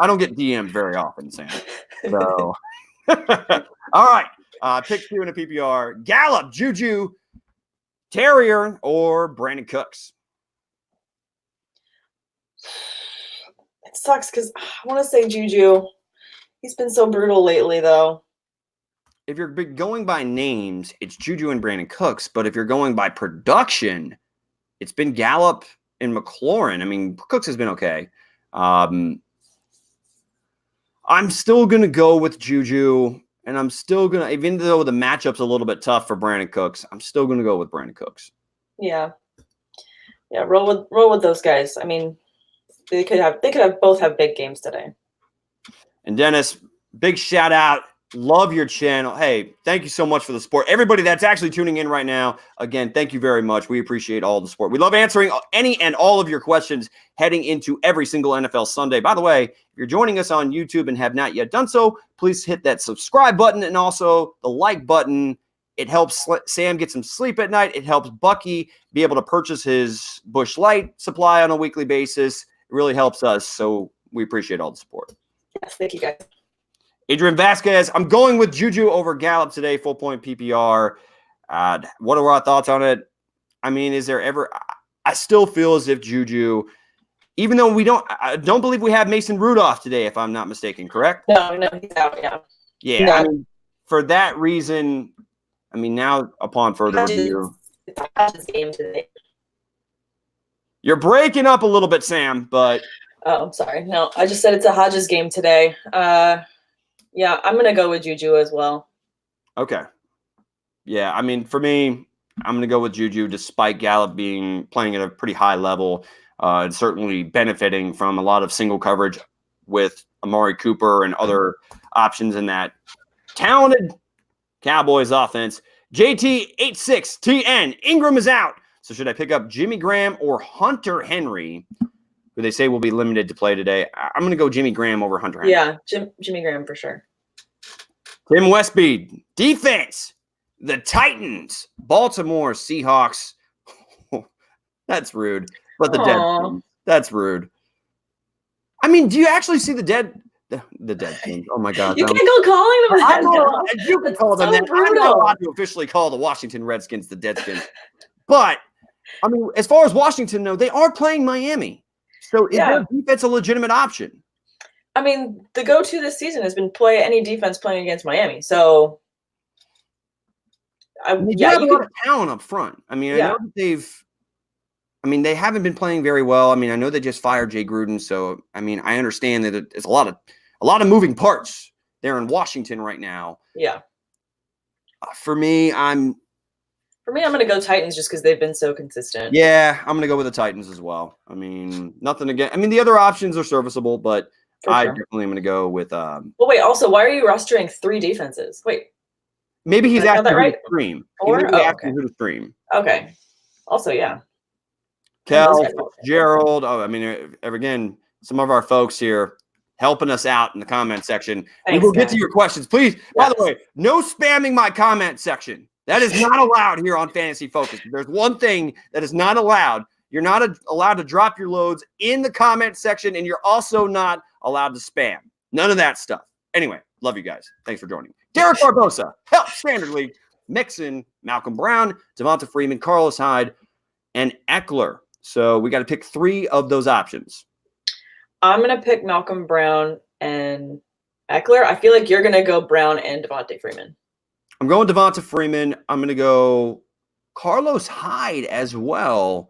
don't get DMs very often, Sam. So, all right. Pick 2 in a PPR. Gallup, Juju, Terrier, or Brandon Cooks? It sucks because I want to say Juju. He's been so brutal lately, though. If you're going by names, it's Juju and Brandon Cooks. But if you're going by production, it's been Gallup and McLaurin. I mean, Cooks has been okay. I'm still going to go with Juju, and I'm still going to, even though the matchup's a little bit tough for Brandon Cooks, I'm still going to go with Brandon Cooks. Yeah. Yeah, roll with those guys. I mean, they could both have big games today. And Dennis, big shout out. Love your channel. Hey, thank you so much for the support. Everybody that's actually tuning in right now, again, thank you very much. We appreciate all the support. We love answering any and all of your questions heading into every single NFL Sunday. By the way, if you're joining us on YouTube and have not yet done so, please hit that subscribe button and also the like button. It helps Sam get some sleep at night. It helps Bucky be able to purchase his Busch Light supply on a weekly basis. It really helps us, so we appreciate all the support. Yes, thank you, guys. Adrian Vasquez, I'm going with Juju over Gallup today, full point PPR. What are our thoughts on it? I mean, is there ever – I still feel as if Juju – even though I don't believe we have Mason Rudolph today, if I'm not mistaken, correct? No, he's out, yeah. Yeah, I mean, for that reason, I mean, now upon further review – It's a Hodges game today. You're breaking up a little bit, Sam, but – Oh, I'm sorry. No, I just said it's a Hodges game today. Yeah, I'm going to go with Juju as well. Okay. Yeah, I mean, for me, I'm going to go with Juju despite Gallup playing at a pretty high level and certainly benefiting from a lot of single coverage with Amari Cooper and other options in that talented Cowboys offense. JT86TN, Ingram is out. So should I pick up Jimmy Graham or Hunter Henry, who they say will be limited to play today? I'm going to go Jimmy Graham over Hunter Henry. Yeah, Jimmy Graham for sure. Tim Westby, defense, the Titans, Baltimore Seahawks. That's rude. But the Deadskins, that's rude. I mean, do you actually see the Deadskins? Oh, my God. You can't go calling them that. You can call them that. I'm not allowed to officially call the Washington Redskins the Deadskins. But, I mean, as far as Washington, no, they are playing Miami. So is their defense a legitimate option? I mean, the go-to this season has been play any defense playing against Miami. So, you have a lot of talent up front. I mean, I know that they haven't been playing very well. I mean, I know they just fired Jay Gruden. So, I mean, I understand that it's a lot of moving parts They're in Washington right now. Yeah. For me, I'm going to go Titans just because they've been so consistent. Yeah, I'm going to go with the Titans as well. I mean, nothing again. I mean, the other options are serviceable, but I definitely am going to go with. Well, wait. Also, why are you rostering 3 defenses? Wait. Maybe he's asking who right? to stream. Or? He may be asking who to stream. Okay. Also, yeah. Kel, Gerald. Oh, I mean, again, some of our folks here helping us out in the comment section. Thanks, we will get to your questions. Please, by the way, no spamming my comment section. That is not allowed here on Fantasy Focus. There's one thing that is not allowed. You're not allowed to drop your loads in the comment section, and you're also not allowed to spam. None of that stuff. Anyway, love you guys. Thanks for joining. Derek Barbosa, Help, Standard League, Mixon, Malcolm Brown, Devonta Freeman, Carlos Hyde, and Eckler. So we got to pick 3 of those options. I'm going to pick Malcolm Brown and Eckler. I feel like you're going to go Brown and Devonta Freeman. I'm going Devonta Freeman. I'm going to go Carlos Hyde as well.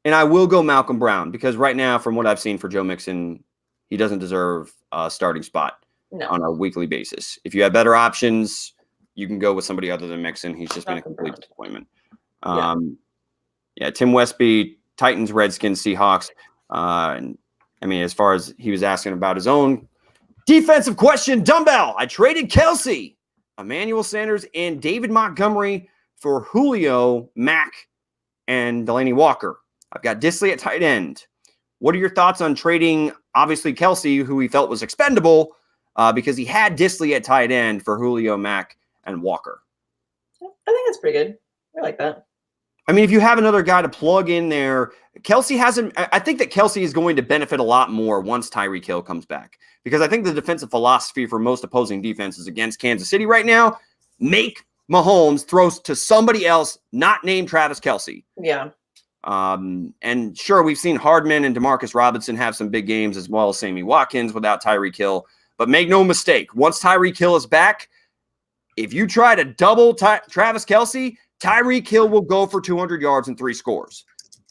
And I will go Malcolm Brown because right now, from what I've seen for Joe Mixon, he doesn't deserve a starting spot on a weekly basis. If you have better options, you can go with somebody other than Mixon. He's just been a complete disappointment. Tim Westby, Titans, Redskins, Seahawks. And I mean, as far as he was asking about his own defensive question, dumbbell. I traded Kelsey, Emmanuel Sanders, and David Montgomery for Julio, Mack, and Delaney Walker. I've got Disley at tight end. What are your thoughts on trading, obviously, Kelsey, who he felt was expendable, because he had Disley at tight end for Julio, Mack, and Walker? I think that's pretty good. I like that. I mean, if you have another guy to plug in there, Kelsey hasn't. I think that Kelsey is going to benefit a lot more once Tyreek Hill comes back, because I think the defensive philosophy for most opposing defenses against Kansas City right now, make Mahomes throw to somebody else not named Travis Kelce. Yeah. And sure, we've seen Hardman and Demarcus Robinson have some big games as well as Sammy Watkins without Tyreek Hill. But make no mistake, once Tyreek Hill is back, if you try to double Travis Kelce, Tyreek Hill will go for 200 yards and 3 scores.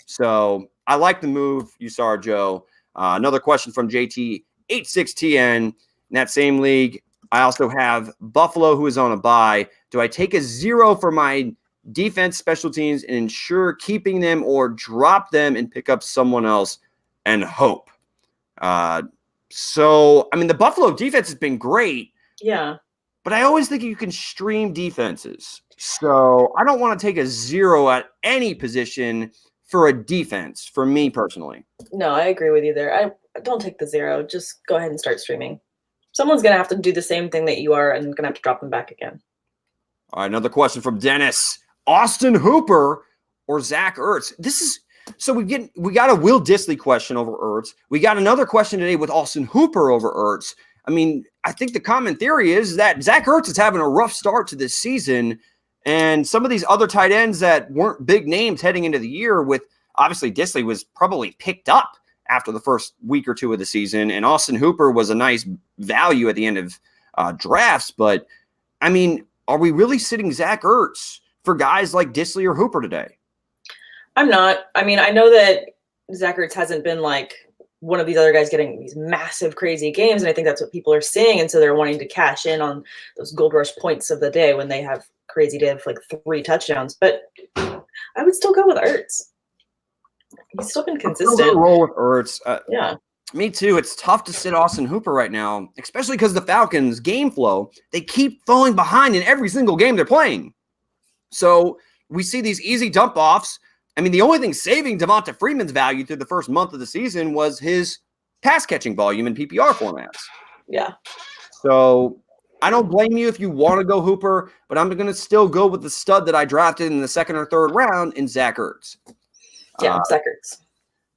So I like the move, Usar Joe. Another question from JT86TN. In that same league, I also have Buffalo, who is on a bye. Do I take a 0 for my defense, special teams, and ensure keeping them, or drop them and pick up someone else and hope? So, I mean, the Buffalo defense has been great. Yeah. But I always think you can stream defenses. So I don't want to take a 0 at any position for a defense, for me personally. No, I agree with you there. I don't take the 0. Just go ahead and start streaming. Someone's going to have to do the same thing that you are and going to have to drop them back again. All right, another question from Dennis. Austin Hooper or Zach Ertz? So we got a Will Disley question over Ertz. We got another question today with Austin Hooper over Ertz. I mean, I think the common theory is that Zach Ertz is having a rough start to this season, and some of these other tight ends that weren't big names heading into the year, with obviously Disley was probably picked up after the first week or 2 of the season, and Austin Hooper was a nice value at the end of drafts. But I mean, are we really sitting Zach Ertz for guys like Disley or Hooper today? I'm not. I mean, I know that Zach Ertz hasn't been like one of these other guys getting these massive, crazy games, and I think that's what people are seeing, and so they're wanting to cash in on those gold rush points of the day when they have crazy day of like 3 touchdowns. But I would still go with Ertz. He's still been consistent. Roll with Ertz. Yeah. Me too. It's tough to sit Austin Hooper right now, especially because the Falcons' game flow, they keep falling behind in every single game they're playing. So we see these easy dump-offs. I mean, the only thing saving Devonta Freeman's value through the first month of the season was his pass-catching volume in PPR formats. Yeah. So I don't blame you if you want to go Hooper, but I'm going to still go with the stud that I drafted in the 2nd or 3rd round in Zach Ertz. Yeah, Zach Ertz.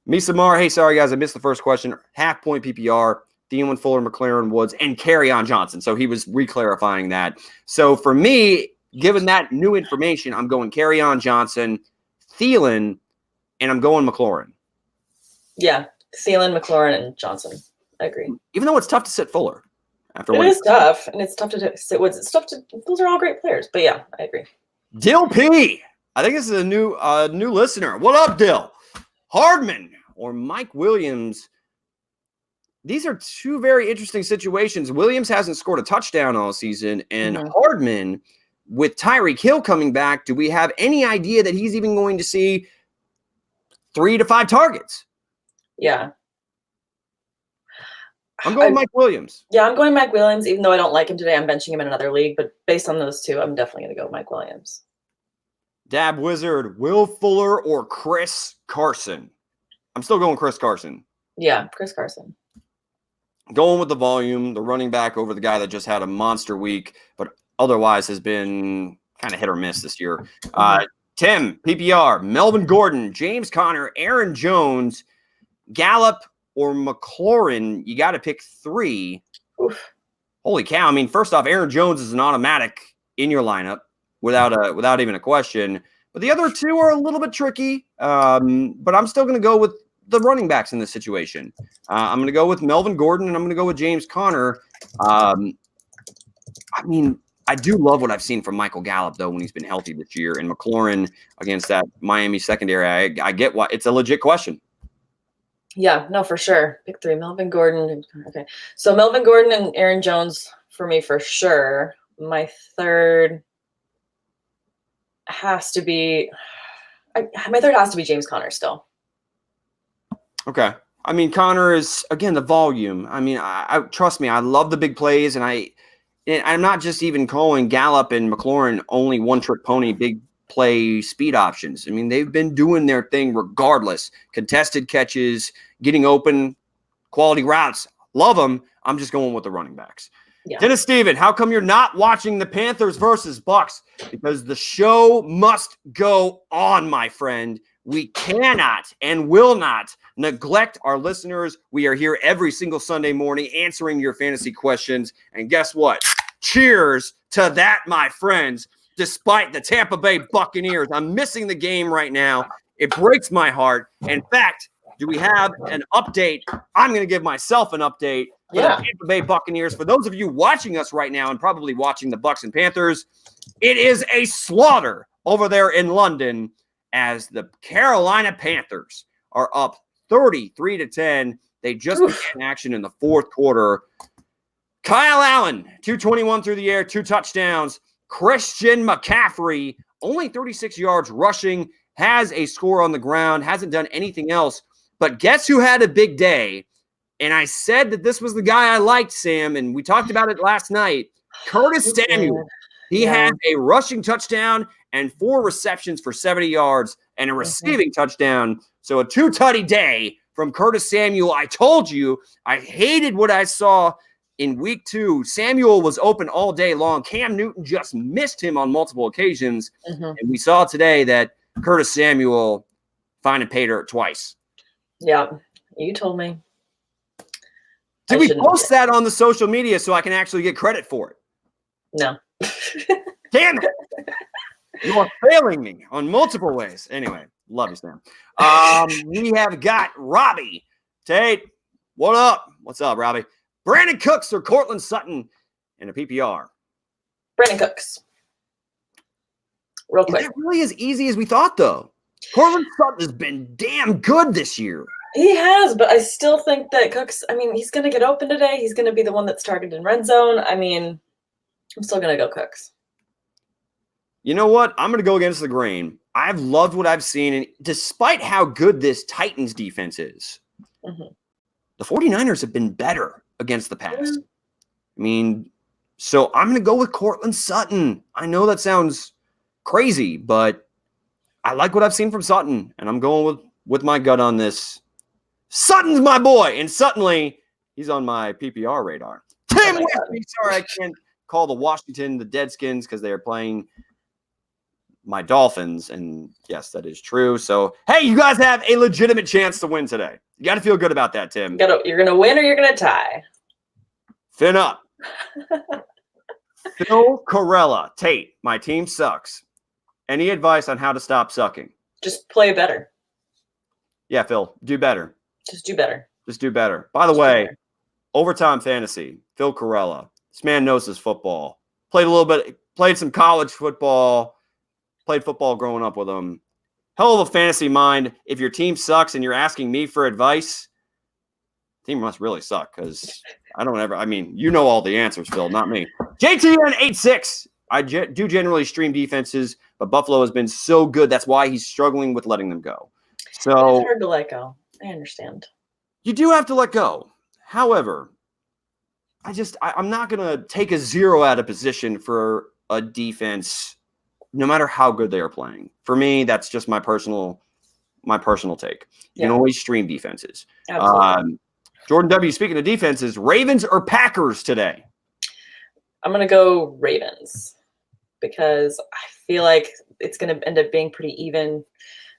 Misamar, hey, sorry, guys, I missed the first question. Half point PPR, Thielen, Fuller, McLaren, Woods, and Kerryon Johnson. So he was re-clarifying that. So for me, given that new information, I'm going Kerryon Johnson, Thielen, and I'm going McLaurin. Yeah, Thielen, McLaurin, and Johnson. I agree. Even though it's tough to sit Fuller. It is tough, and it's tough to sit Woods. It's tough to. Those are all great players, but yeah, I agree. Dill P. I think this is a new listener. What up, Dill? Hardman or Mike Williams these are two very interesting situations. Williams hasn't scored a touchdown all season, and Hardman, with Tyreek Hill coming back, do we have any idea that he's even going to see 3 to 5 targets? Yeah. I'm going Mike Williams. Yeah, I'm going Mike Williams, even though I don't like him today. I'm benching him in another league, but based on those two, I'm definitely going to go Mike Williams. Dab Wizard, Will Fuller or Chris Carson? I'm still going Chris Carson. Yeah, Chris Carson. Going with the volume, the running back over the guy that just had a monster week, but otherwise has been kind of hit or miss this year. Tim, PPR, Melvin Gordon, James Conner, Aaron Jones, Gallup, or McLaurin. You got to pick 3. Oof. Holy cow. I mean, first off, Aaron Jones is an automatic in your lineup without even a question. But the other 2 are a little bit tricky. But I'm still going to go with the running backs in this situation. I'm going to go with Melvin Gordon, and I'm going to go with James Conner. I mean, I do love what I've seen from Michael Gallup, though, when he's been healthy this year. And McLaurin against that Miami secondary, I get why it's a legit question. Yeah, no, for sure. Pick 3, Melvin Gordon. Okay. So Melvin Gordon and Aaron Jones for me for sure. My third has to be James Conner still. Okay. I mean, Conner is, again, the volume. I mean, I trust me, I love the big plays, and I'm not just even calling Gallup and McLaurin only one-trick pony, big play speed options. I mean, they've been doing their thing regardless. Contested catches, getting open, quality routes. Love them. I'm just going with the running backs. Yeah. Dennis Steven, how come you're not watching the Panthers versus Bucks? Because the show must go on, my friend. We cannot and will not neglect our listeners. We are here every single Sunday morning answering your fantasy questions. And guess what? Cheers to that, my friends. Despite the Tampa Bay Buccaneers, I'm missing the game right now. It breaks my heart. In fact, do we have an update? I'm going to give myself an update for the Tampa Bay Buccaneers. For those of you watching us right now and probably watching the Bucs and Panthers, it is a slaughter over there in London as the Carolina Panthers are up 33-10. They just began action in the fourth quarter. Kyle Allen, 221 through the air, 2 touchdowns. Christian McCaffrey, only 36 yards rushing, has a score on the ground, hasn't done anything else. But guess who had a big day? And I said that this was the guy I liked, Sam, and we talked about it last night. Curtis Samuel. He had a rushing touchdown and 4 receptions for 70 yards and a receiving touchdown. So a 2-tutty day from Curtis Samuel. I told you I hated what I saw in week 2. Samuel was open all day long. Cam Newton just missed him on multiple occasions. And we saw today that Curtis Samuel finally paid her twice. Yeah, you told me. Did we post that on the social media so I can actually get credit for it? No. Damn it. You are failing me on multiple ways. Anyway, love you, Sam. We have got Robbie Tate. What up? What's up, Robbie? Brandon Cooks or Cortland Sutton in a PPR? Brandon Cooks. Real quick. Is it really as easy as we thought, though? Cortland Sutton has been damn good this year. He has, but I still think that Cooks, I mean, he's going to get open today. He's going to be the one that's targeted in red zone. I mean, I'm still going to go Cooks. You know what? I'm going to go against the grain. I've loved what I've seen, and despite how good this Titans defense is, the 49ers have been better against the pass. I mean, so I'm going to go with Cortland Sutton. I know that sounds crazy, but I like what I've seen from Sutton, and I'm going with my gut on this. Sutton's my boy, and suddenly he's on my PPR radar. Tim Whitney, sorry, I can't call the Washington the Deadskins because they are playing my Dolphins, and yes, that is true. So, hey, you guys have a legitimate chance to win today. You got to feel good about that, Tim. You're going to win or you're going to tie. Fin up. Phil Corella, Tate, my team sucks. Any advice on how to stop sucking? Just play better. Yeah, Phil, do better. Just do better. Just do better. By the way, Overtime Fantasy, Phil Corella. This man knows his football. Played some college football, played football growing up with him. Hell of a fantasy mind. If your team sucks and you're asking me for advice, team must really suck because I don't ever. I mean, you know all the answers, Phil, not me. JTN86. I do generally stream defenses, but Buffalo has been so good. That's why he's struggling with letting them go. So it's hard to let go. I understand. You do have to let go. However, I'm not going to take a 0 out of position for a defense, no matter how good they are playing. For me, that's just my personal take. You can always stream defenses. Absolutely. Jordan W., speaking of defenses, Ravens or Packers today? I'm going to go Ravens because I feel like it's going to end up being pretty even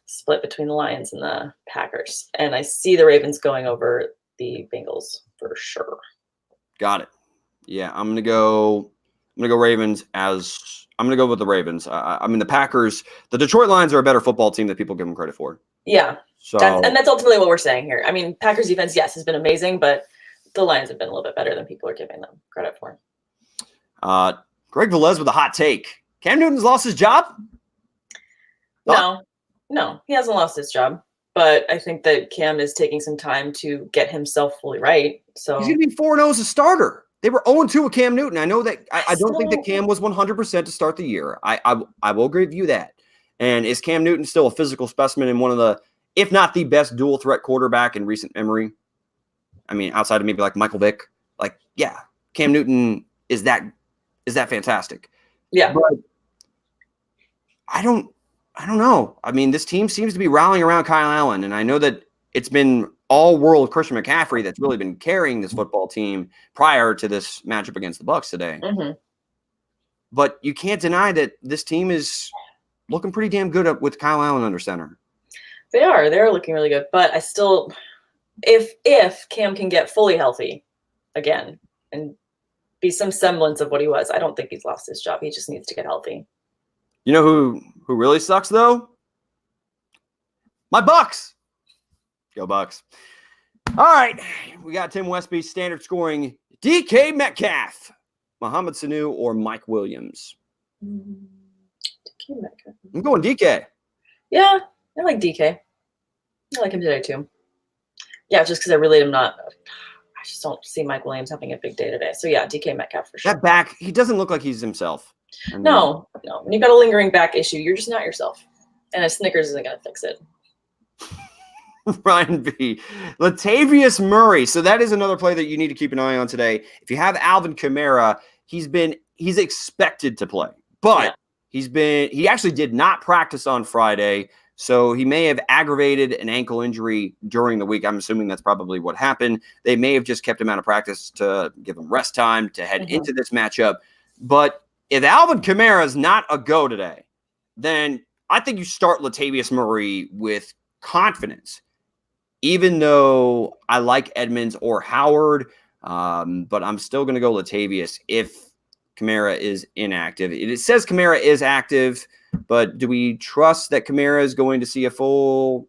split between the Lions and the Packers. And I see the Ravens going over the Bengals for sure. Got it. Yeah, I'm gonna go Ravens I'm gonna go with the Ravens. I mean the Packers, the Detroit Lions are a better football team than people give them credit for. Yeah. So that's ultimately what we're saying here. I mean, Packers defense, yes, has been amazing, but the Lions have been a little bit better than people are giving them credit for. Greg Velez with a hot take. Cam Newton's lost his job? No, he hasn't lost his job. But I think that Cam is taking some time to get himself fully right. So he's going to be 4-0 as a starter. They were 0-2 with Cam Newton. I know that. I don't think that Cam was 100% to start the year. I will give you that. And is Cam Newton still a physical specimen and one of the, if not the best dual threat quarterback in recent memory? I mean, outside of maybe like Michael Vick. Like, yeah, Cam Newton is that fantastic. Yeah. But I don't know. I mean, this team seems to be rallying around Kyle Allen, and I know that it's been all-world Christian McCaffrey that's really been carrying this football team prior to this matchup against the Bucs today. Mm-hmm. But you can't deny that this team is looking pretty damn good with Kyle Allen under center. They're looking really good. But I still, if Cam can get fully healthy again and be some semblance of what he was, I don't think he's lost his job. He just needs to get healthy. You know who really sucks, though? My Bucks. Go Bucks. All right. We got Tim Westby standard scoring. DK Metcalf, Mohamed Sanu, or Mike Williams? DK Metcalf. I'm going DK. Yeah, I like DK. I like him today, too. Yeah, just because I just don't see Mike Williams having a big day today. So, yeah, DK Metcalf for sure. That back, he doesn't look like he's himself. No. When you've got a lingering back issue, you're just not yourself. And a Snickers isn't going to fix it. Ryan B. Latavius Murray. So that is another play that you need to keep an eye on today. If you have Alvin Kamara, he's expected to play. But he actually did not practice on Friday. So he may have aggravated an ankle injury during the week. I'm assuming that's probably what happened. They may have just kept him out of practice to give him rest time to head into this matchup. But if Alvin Kamara is not a go today, then I think you start Latavius Murray with confidence, even though I like Edmonds or Howard, but I'm still going to go Latavius if Kamara is inactive. It says Kamara is active, but do we trust that Kamara is going to see a full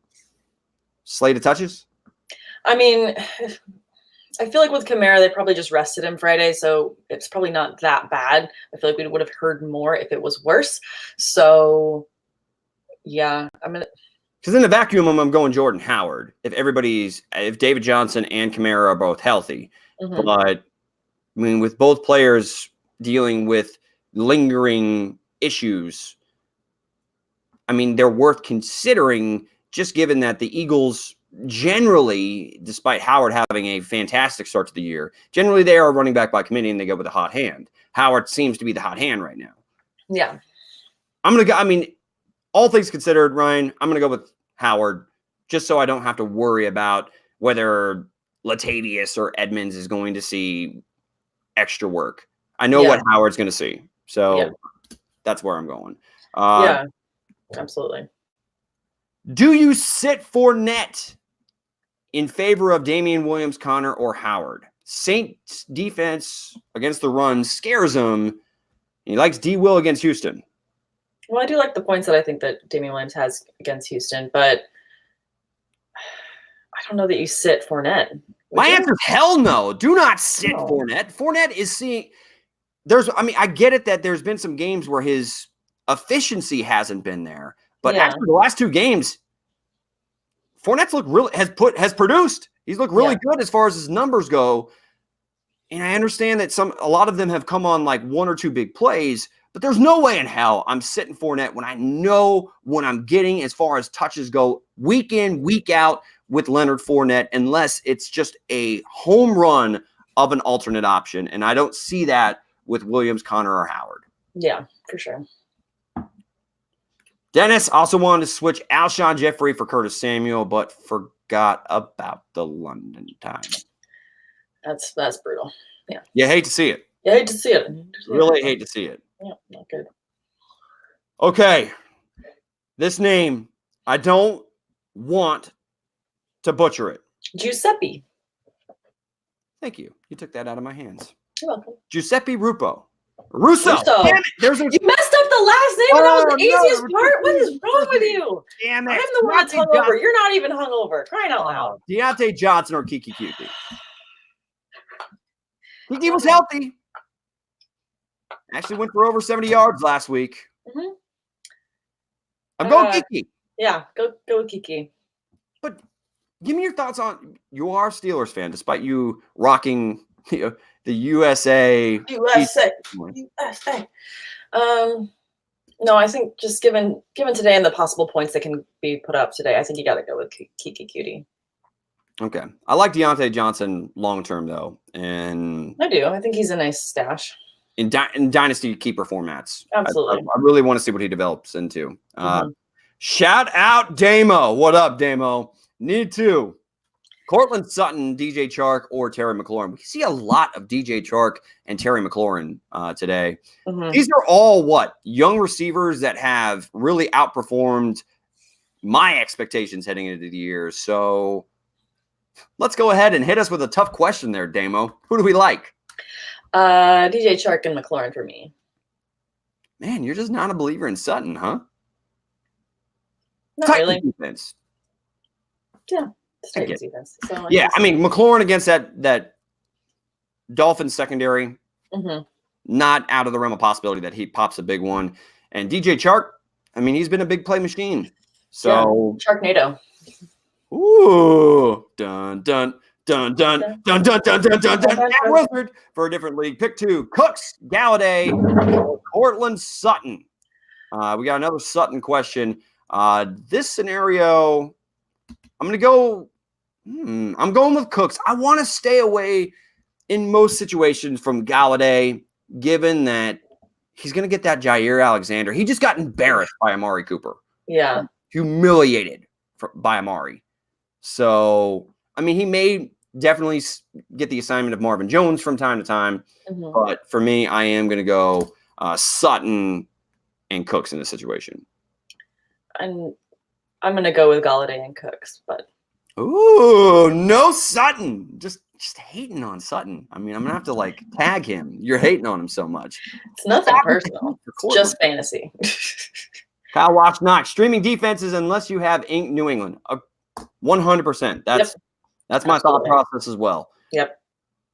slate of touches? I mean, I feel like with Kamara, they probably just rested him Friday, so it's probably not that bad. I feel like we would have heard more if it was worse. So, yeah, because in the vacuum, I'm going Jordan Howard. If David Johnson and Kamara are both healthy, but I mean, with both players dealing with lingering issues, I mean, they're worth considering. Just given that the Eagles generally, despite Howard having a fantastic start to the year, generally they are running back by committee and they go with a hot hand. Howard seems to be the hot hand right now. Yeah. All things considered, Ryan, I'm going to go with Howard just so I don't have to worry about whether Latavius or Edmonds is going to see extra work. I know what Howard's going to see. So that's where I'm going. Yeah, absolutely. Do you sit Fournette in favor of Damian Williams, Connor, or Howard? Saints defense against the run scares him. He likes D. Will against Houston. Well, I do like the points that I think that Damian Williams has against Houston, but I don't know that you sit Fournette. My answer is hell no. Do not sit Fournette. Fournette is seeing – I get it that there's been some games where his efficiency hasn't been there. But after the last two games, Fournette's look really has produced. He's looked really good as far as his numbers go. And I understand that a lot of them have come on like one or two big plays, but there's no way in hell I'm sitting Fournette when I know what I'm getting as far as touches go week in, week out with Leonard Fournette, unless it's just a home run of an alternate option. And I don't see that with Williams, Connor, or Howard. Yeah, for sure. Dennis also wanted to switch Alshon Jeffrey for Curtis Samuel, but forgot about the London time. That's brutal. Yeah. You hate to see it. You hate to see it. Really hate to see it. Yeah, not good. Okay. This name, I don't want to butcher it. Giuseppe. Thank you. You took that out of my hands. You're welcome. Giuseppe Russo. Damn it. You messed up the last name, and that was the easiest part. What is wrong with you? Damn it. I'm the one that's hungover. You're not even hungover. Crying out loud. Deontay Johnson or Kiki Cutie. Kiki was healthy. Actually went for over 70 yards last week. Mm-hmm. I'm going Kiki. Yeah, go with Kiki. But give me your thoughts on, you are a Steelers fan, despite you rocking the USA. No, I think just given today and the possible points that can be put up today, I think you got to go with Kiki Cutie. Okay. I like Deontay Johnson long-term, though. And I do. I think he's a nice stash. In Dynasty keeper formats. Absolutely. I really want to see what he develops into. Shout out Damo. What up, Damo? Need to. Cortland Sutton, DJ Chark, or Terry McLaurin. We see a lot of DJ Chark and Terry McLaurin today. Mm-hmm. These are all young receivers that have really outperformed my expectations heading into the year. So let's go ahead and hit us with a tough question there, Damo. Who do we like? DJ Chark and McLaurin for me. Man, you're just not a believer in Sutton, huh? Not really. Defense. Yeah. Defense. So yeah, I mean, McLaurin against that Dolphins secondary, not out of the realm of possibility that he pops a big one. And DJ Chark, I mean, he's been a big play machine. So Sharknado. Ooh, dun dun dun dun dun dun dun dun dun dun. Wizard for a different league. Pick 2: Cooks, Galladay, or Cortland Sutton. We got another Sutton question. This scenario, I'm going with Cooks. I want to stay away in most situations from Galladay, given that he's going to get that Jair Alexander. He just got embarrassed by Amari Cooper. Yeah. Humiliated by Amari. So, I mean, he may definitely get the assignment of Marvin Jones from time to time. But for me, I am going to go Sutton and Cooks in this situation. I'm going to go with Galladay and Cooks, but. Ooh, no Sutton. Just hating on Sutton. I mean, I'm going to have to tag him. You're hating on him so much. It's nothing personal. It's just fantasy. Kyle Watch Knox. Streaming defenses unless you have New England. 100%. That's my thought process as well. Yep.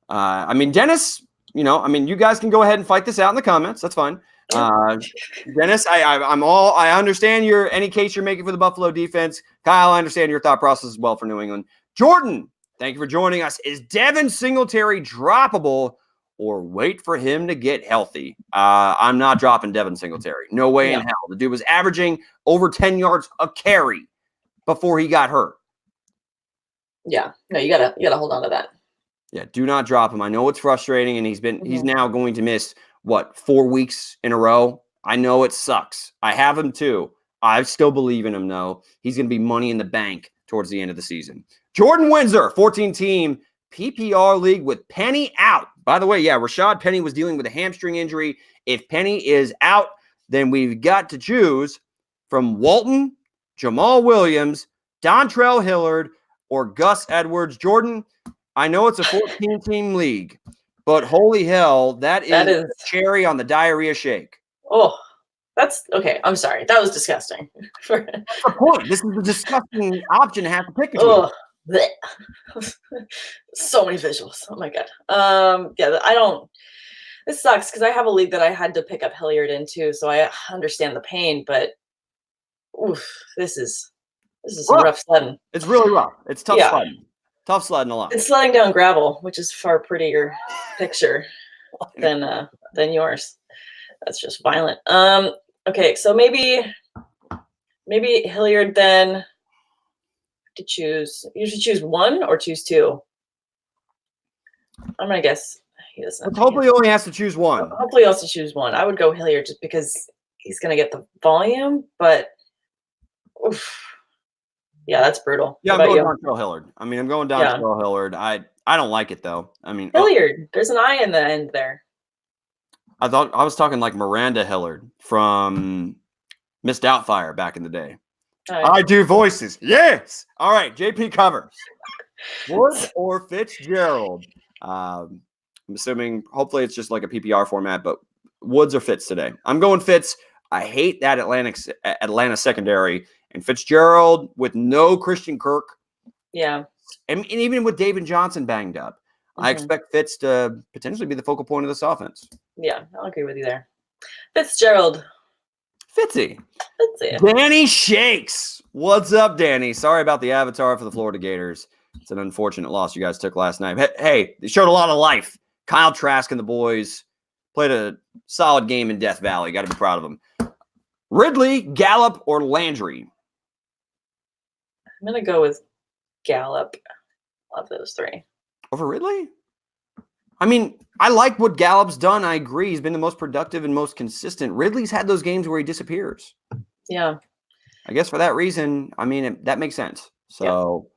I mean, Dennis, you guys can go ahead and fight this out in the comments. That's fine. Dennis, I understand any case you're making for the Buffalo defense. Kyle, I understand your thought process as well for New England. Jordan, thank you for joining us. Is Devin Singletary droppable or wait for him to get healthy? I'm not dropping Devin Singletary. No way in hell. The dude was averaging over 10 yards a carry before he got hurt. Yeah. No, you gotta hold on to that. Yeah, do not drop him. I know it's frustrating, and he's now going to miss 4 weeks in a row. I know it sucks. I have him too. I still believe in him though. He's going to be money in the bank towards the end of the season. Jordan Windsor, 14-team PPR league with Penny out. By the way, Rashad Penny was dealing with a hamstring injury. If Penny is out, then we've got to choose from Walton, Jamal Williams, Dontrell Hillard, or Gus Edwards. Jordan, I know it's a 14-team league, but holy hell, that is cherry on the diarrhea shake. Oh, that's okay. I'm sorry. That was disgusting. That's the point. This is a disgusting option to have to pick between. Oh, so many visuals. Oh my god. I don't. This sucks because I have a league that I had to pick up Hilliard into, so I understand the pain. But this is some rough sledding. It's really rough. It's tough sledding. Tough sledding a lot. It's sledding down gravel, which is far prettier picture than yours. That's just violent. Okay, so maybe Hilliard then to choose. You should choose one or choose two. I'm gonna guess he doesn't. Hopefully, he only has to choose one. Hopefully, he has to choose one. I would go Hilliard just because he's gonna get the volume, but oof. Yeah, that's brutal. Yeah, I'm going Dontrell Hilliard. I mean, I'm going Dontrell Hilliard. I don't like it though. I mean, Hilliard. There's an I in the end there. I thought I was talking like Miranda Hilliard from Miss Doubtfire back in the day. I do voices. Yes. All right. JP covers. Woods or Fitzgerald? I'm assuming, hopefully, it's just like a PPR format, but Woods or Fitz today. I'm going Fitz. I hate that Atlanta secondary. And Fitzgerald with no Christian Kirk. Yeah. And even with David Johnson banged up, I expect Fitz to potentially be the focal point of this offense. Yeah, I'll agree with you there. Fitzgerald. Fitzy. Danny Shakes. What's up, Danny? Sorry about the avatar for the Florida Gators. It's an unfortunate loss you guys took last night. Hey, they showed a lot of life. Kyle Trask and the boys played a solid game in Death Valley. Got to be proud of them. Ridley, Gallup, or Landry? I'm going to go with Gallup of those three. Over Ridley? I mean, I like what Gallup's done. I agree. He's been the most productive and most consistent. Ridley's had those games where he disappears. Yeah. I guess for that reason, I mean, that makes sense. So,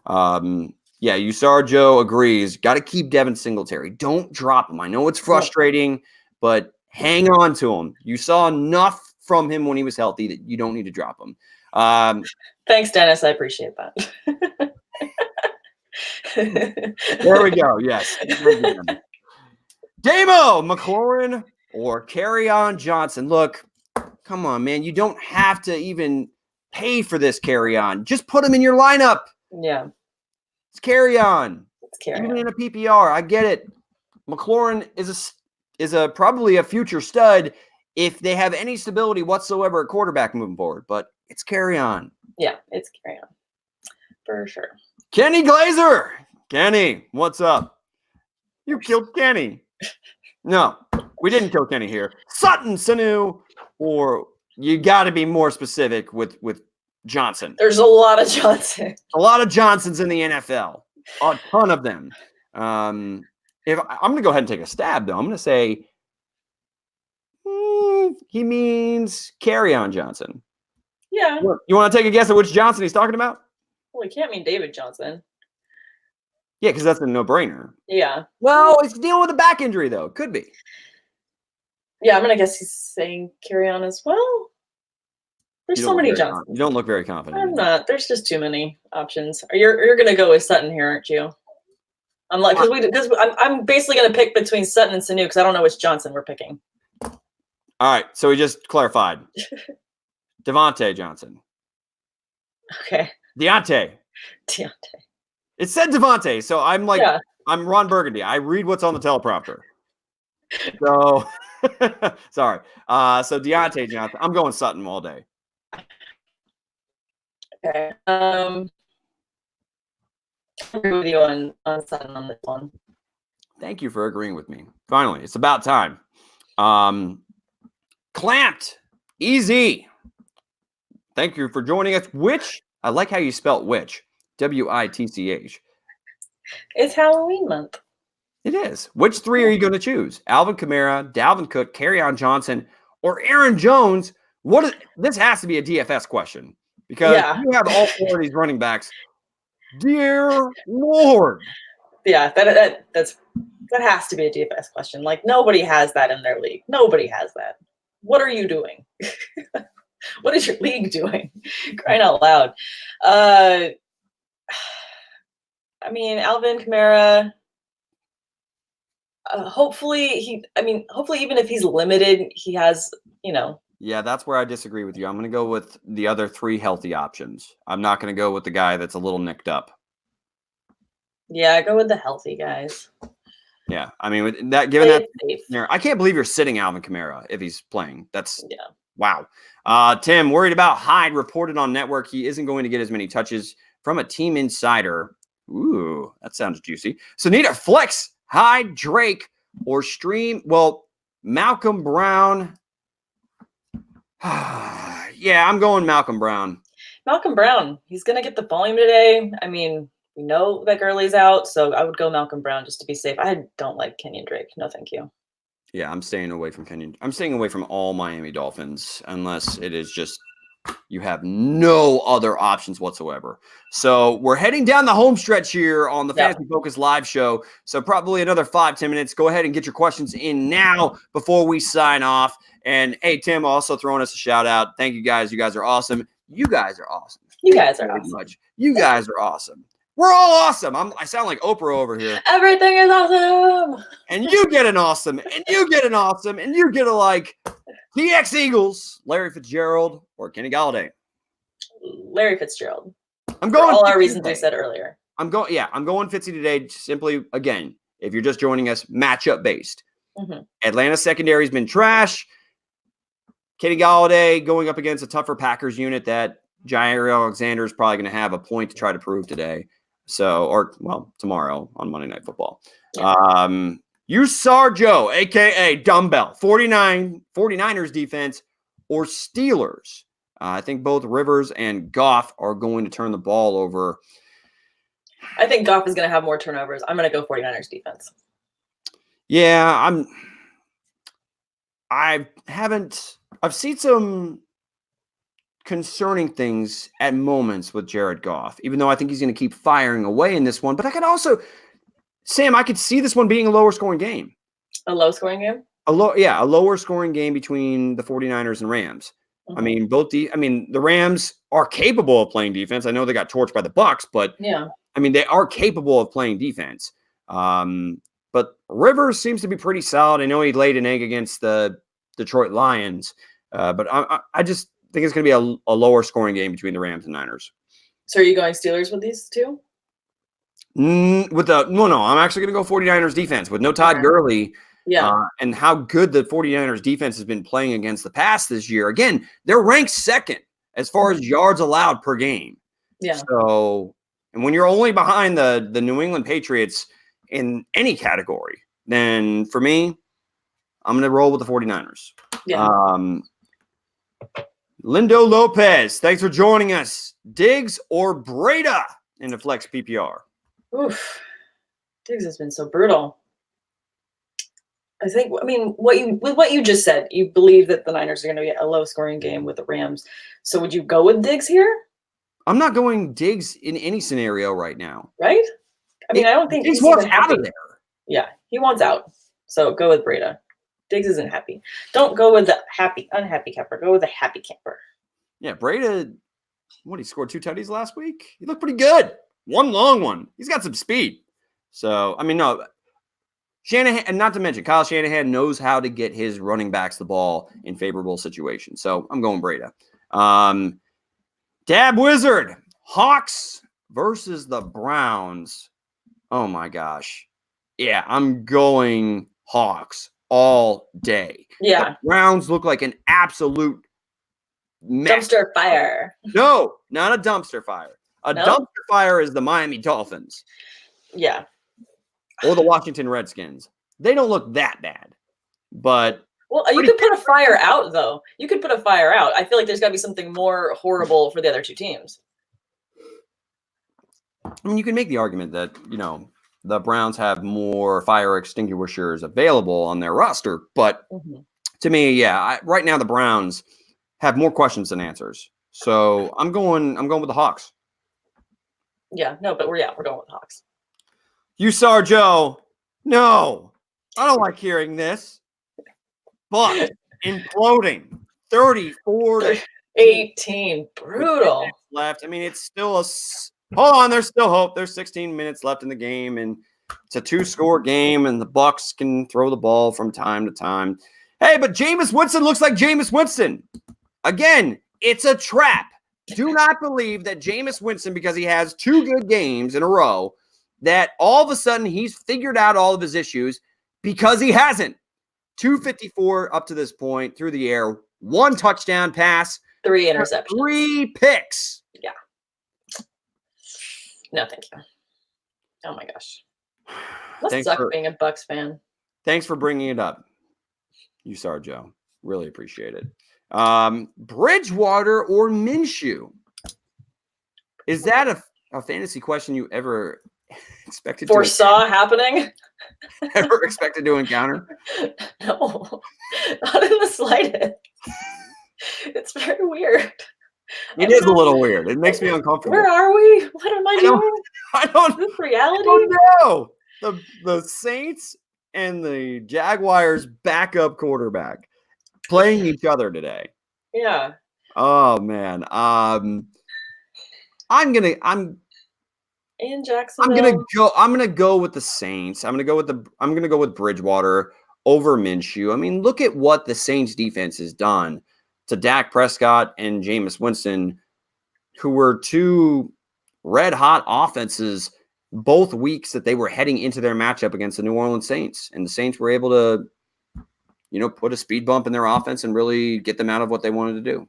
Usar Joe agrees. Got to keep Devin Singletary. Don't drop him. I know it's frustrating, but hang on to him. You saw enough from him when he was healthy that you don't need to drop him. Thanks, Dennis. I appreciate that. There we go. Yes. Damo, McLaurin, or Kerryon Johnson. Look, come on, man. You don't have to even pay for this Kerryon. Just put him in your lineup. Yeah. It's Kerryon. Even in a PPR. I get it. McLaurin is a probably a future stud if they have any stability whatsoever at quarterback moving forward. But it's Kerryon. Yeah, it's Kerryon. For sure. Kenny Glazer. Kenny, what's up? You killed Kenny. No, we didn't kill Kenny here. Sutton, Sanu, or you got to be more specific with Johnson. There's a lot of Johnson. A lot of Johnsons in the NFL. A ton of them. If I'm going to go ahead and take a stab, though, I'm going to say he means Kerryon Johnson. Yeah. You want to take a guess at which Johnson he's talking about? Well, he can't mean David Johnson. Yeah, because that's a no-brainer. Yeah. Well, it's dealing with a back injury, though. Could be. Yeah, I'm going to guess he's saying Kerryon as well. There's so many Johnsons. You don't look very confident. I'm not. There's just too many options. You're going to go with Sutton here, aren't you? I'm like, because I'm basically going to pick between Sutton and Sanu because I don't know which Johnson we're picking. All right, so we just clarified. Devontae Johnson. Okay. Deontay. It said Devontae, so I'm like, I'm Ron Burgundy. I read what's on the teleprompter. So, sorry. So Deontay Johnson. I'm going Sutton all day. Okay. I agree with you on Sutton on this one. Thank you for agreeing with me. Finally, it's about time. Clamped. Easy. Thank you for joining us. Which, I like how you spelt which. WITCH. It's Halloween month. It is. Which three are you going to choose? Alvin Kamara, Dalvin Cook, Kerryon Johnson, or Aaron Jones? This has to be a DFS question because you have all four of these running backs. Dear Lord. Yeah, that has to be a DFS question. Like nobody has that in their league. Nobody has that. What are you doing? What is your league doing? Crying out loud. I mean, Alvin Kamara. Hopefully, even if he's limited, he has, Yeah, that's where I disagree with you. I'm going to go with the other three healthy options. I'm not going to go with the guy that's a little nicked up. Yeah, go with the healthy guys. Yeah, I mean, given that, I can't believe you're sitting Alvin Kamara if he's playing. That's wow. Tim, worried about Hyde, reported on network he isn't going to get as many touches from a team insider. Ooh, that sounds juicy. So need a flex, high Drake, or stream. Well, Malcolm Brown. Yeah, I'm going Malcolm Brown. Malcolm Brown. He's going to get the volume today. I mean, we know that Gurley's out, so I would go Malcolm Brown just to be safe. I don't like Kenyon Drake. No, thank you. Yeah, I'm staying away from Kenyon. I'm staying away from all Miami Dolphins unless it is just you have no other options whatsoever. So we're heading down the home stretch here on the Fantasy Focus live show. So probably another 5-10 minutes. Go ahead and get your questions in now before we sign off. And hey, Tim, also throwing us a shout out. Thank you guys. You guys are awesome. You guys are awesome. You guys are awesome. Much. You guys are awesome. We're all awesome. I sound like Oprah over here. Everything is awesome. And you get an awesome, and you get an awesome, and you get a like TX Eagles, Larry Fitzgerald, or Kenny Galladay. Larry Fitzgerald. I'm going for all our reasons I said earlier. I'm going Fitzy today. Simply, again, if you're just joining us, matchup based. Mm-hmm. Atlanta secondary has been trash. Kenny Galladay going up against a tougher Packers unit that Jair Alexander is probably going to have a point to try to prove today. So, or tomorrow on Monday Night Football. Yeah. Usar Joe, a.k.a. Dumbbell, 49ers defense, or Steelers. I think both Rivers and Goff are going to turn the ball over. I think Goff is going to have more turnovers. I'm going to go 49ers defense. Yeah, I've seen some concerning things at moments with Jared Goff, even though I think he's going to keep firing away in this one. But I could also, Sam, I could see this one being a lower scoring game. A low scoring game? A lower scoring game between the 49ers and Rams. Mm-hmm. I mean, the Rams are capable of playing defense. I know they got torched by the Bucs, but yeah, I mean, they are capable of playing defense. But Rivers seems to be pretty solid. I know he laid an egg against the Detroit Lions, but I just think it's going to be a lower scoring game between the Rams and Niners. So are you going Steelers with these two? No, I'm actually going to go 49ers defense with no Todd Gurley. Yeah. And how good the 49ers defense has been playing against the pass this year. Again, they're ranked second as far as yards allowed per game. Yeah. So, and when you're only behind the New England Patriots in any category, then for me, I'm going to roll with the 49ers. Yeah. Lindo Lopez, thanks for joining us. Diggs or Breda in the flex PPR? Oof. Diggs has been so brutal. What you just said, you believe that the Niners are going to be a low-scoring game with the Rams. So would you go with Diggs here? I'm not going Diggs in any scenario right now. Right? I don't think Diggs wants out of there. Yeah, he wants out. So go with Breda. Diggs isn't happy. Don't go with the unhappy camper. Go with the happy camper. Yeah, Breda, he scored 2 tutties last week? He looked pretty good. One long one. He's got some speed. So, no. Shanahan, and not to mention, Kyle Shanahan knows how to get his running backs the ball in favorable situations. So I'm going Breda. Dab Wizard, Hawks versus the Browns. Oh my gosh. Yeah, I'm going Hawks all day. Yeah. The Browns look like an absolute mess. Dumpster fire. No, not a dumpster fire. Dumpster fire is the Miami Dolphins. Yeah. Or the Washington Redskins. They don't look that bad. But you could put a fire out, though. You could put a fire out. I feel like there's got to be something more horrible for the other two teams. You can make the argument that, the Browns have more fire extinguishers available on their roster. But to me, right now the Browns have more questions than answers. So I'm going with the Hawks. Yeah, no, but we're going with the Hawks. Usar Joe, no, I don't like hearing this. But imploding, 34-18, brutal left. It's still hold on. There's still hope. There's 16 minutes left in the game, and it's a 2-score game, and the Bucs can throw the ball from time to time. Hey, but Jameis Winston looks like Jameis Winston. Again, it's a trap. Do not believe that Jameis Winston, because he has 2 good games in a row, that all of a sudden he's figured out all of his issues, because he hasn't. 254 up to this point through the air, 1 touchdown pass, 3 interceptions, 3 picks. Yeah. No, thank you. Oh my gosh. Must suck being a Bucks fan. Thanks for bringing it up. You saw Joe. Really appreciate it. Bridgewater or Minshew? Is that a fantasy question you ever expected foresaw happening? Ever expected to encounter? No, not in the slightest. It's very weird. It is a little weird. It makes me uncomfortable. Where are we? What am I doing? I don't Is this reality? I don't know. The Saints and the Jaguars backup quarterback playing each other today. Yeah. Oh man. I'm in Jacksonville. I'm gonna go with the Saints. I'm gonna go with Bridgewater over Minshew. I mean, look at what the Saints defense has done to Dak Prescott and Jameis Winston, who were two red hot offenses both weeks that they were heading into their matchup against the New Orleans Saints. And the Saints were able to, put a speed bump in their offense and really get them out of what they wanted to do.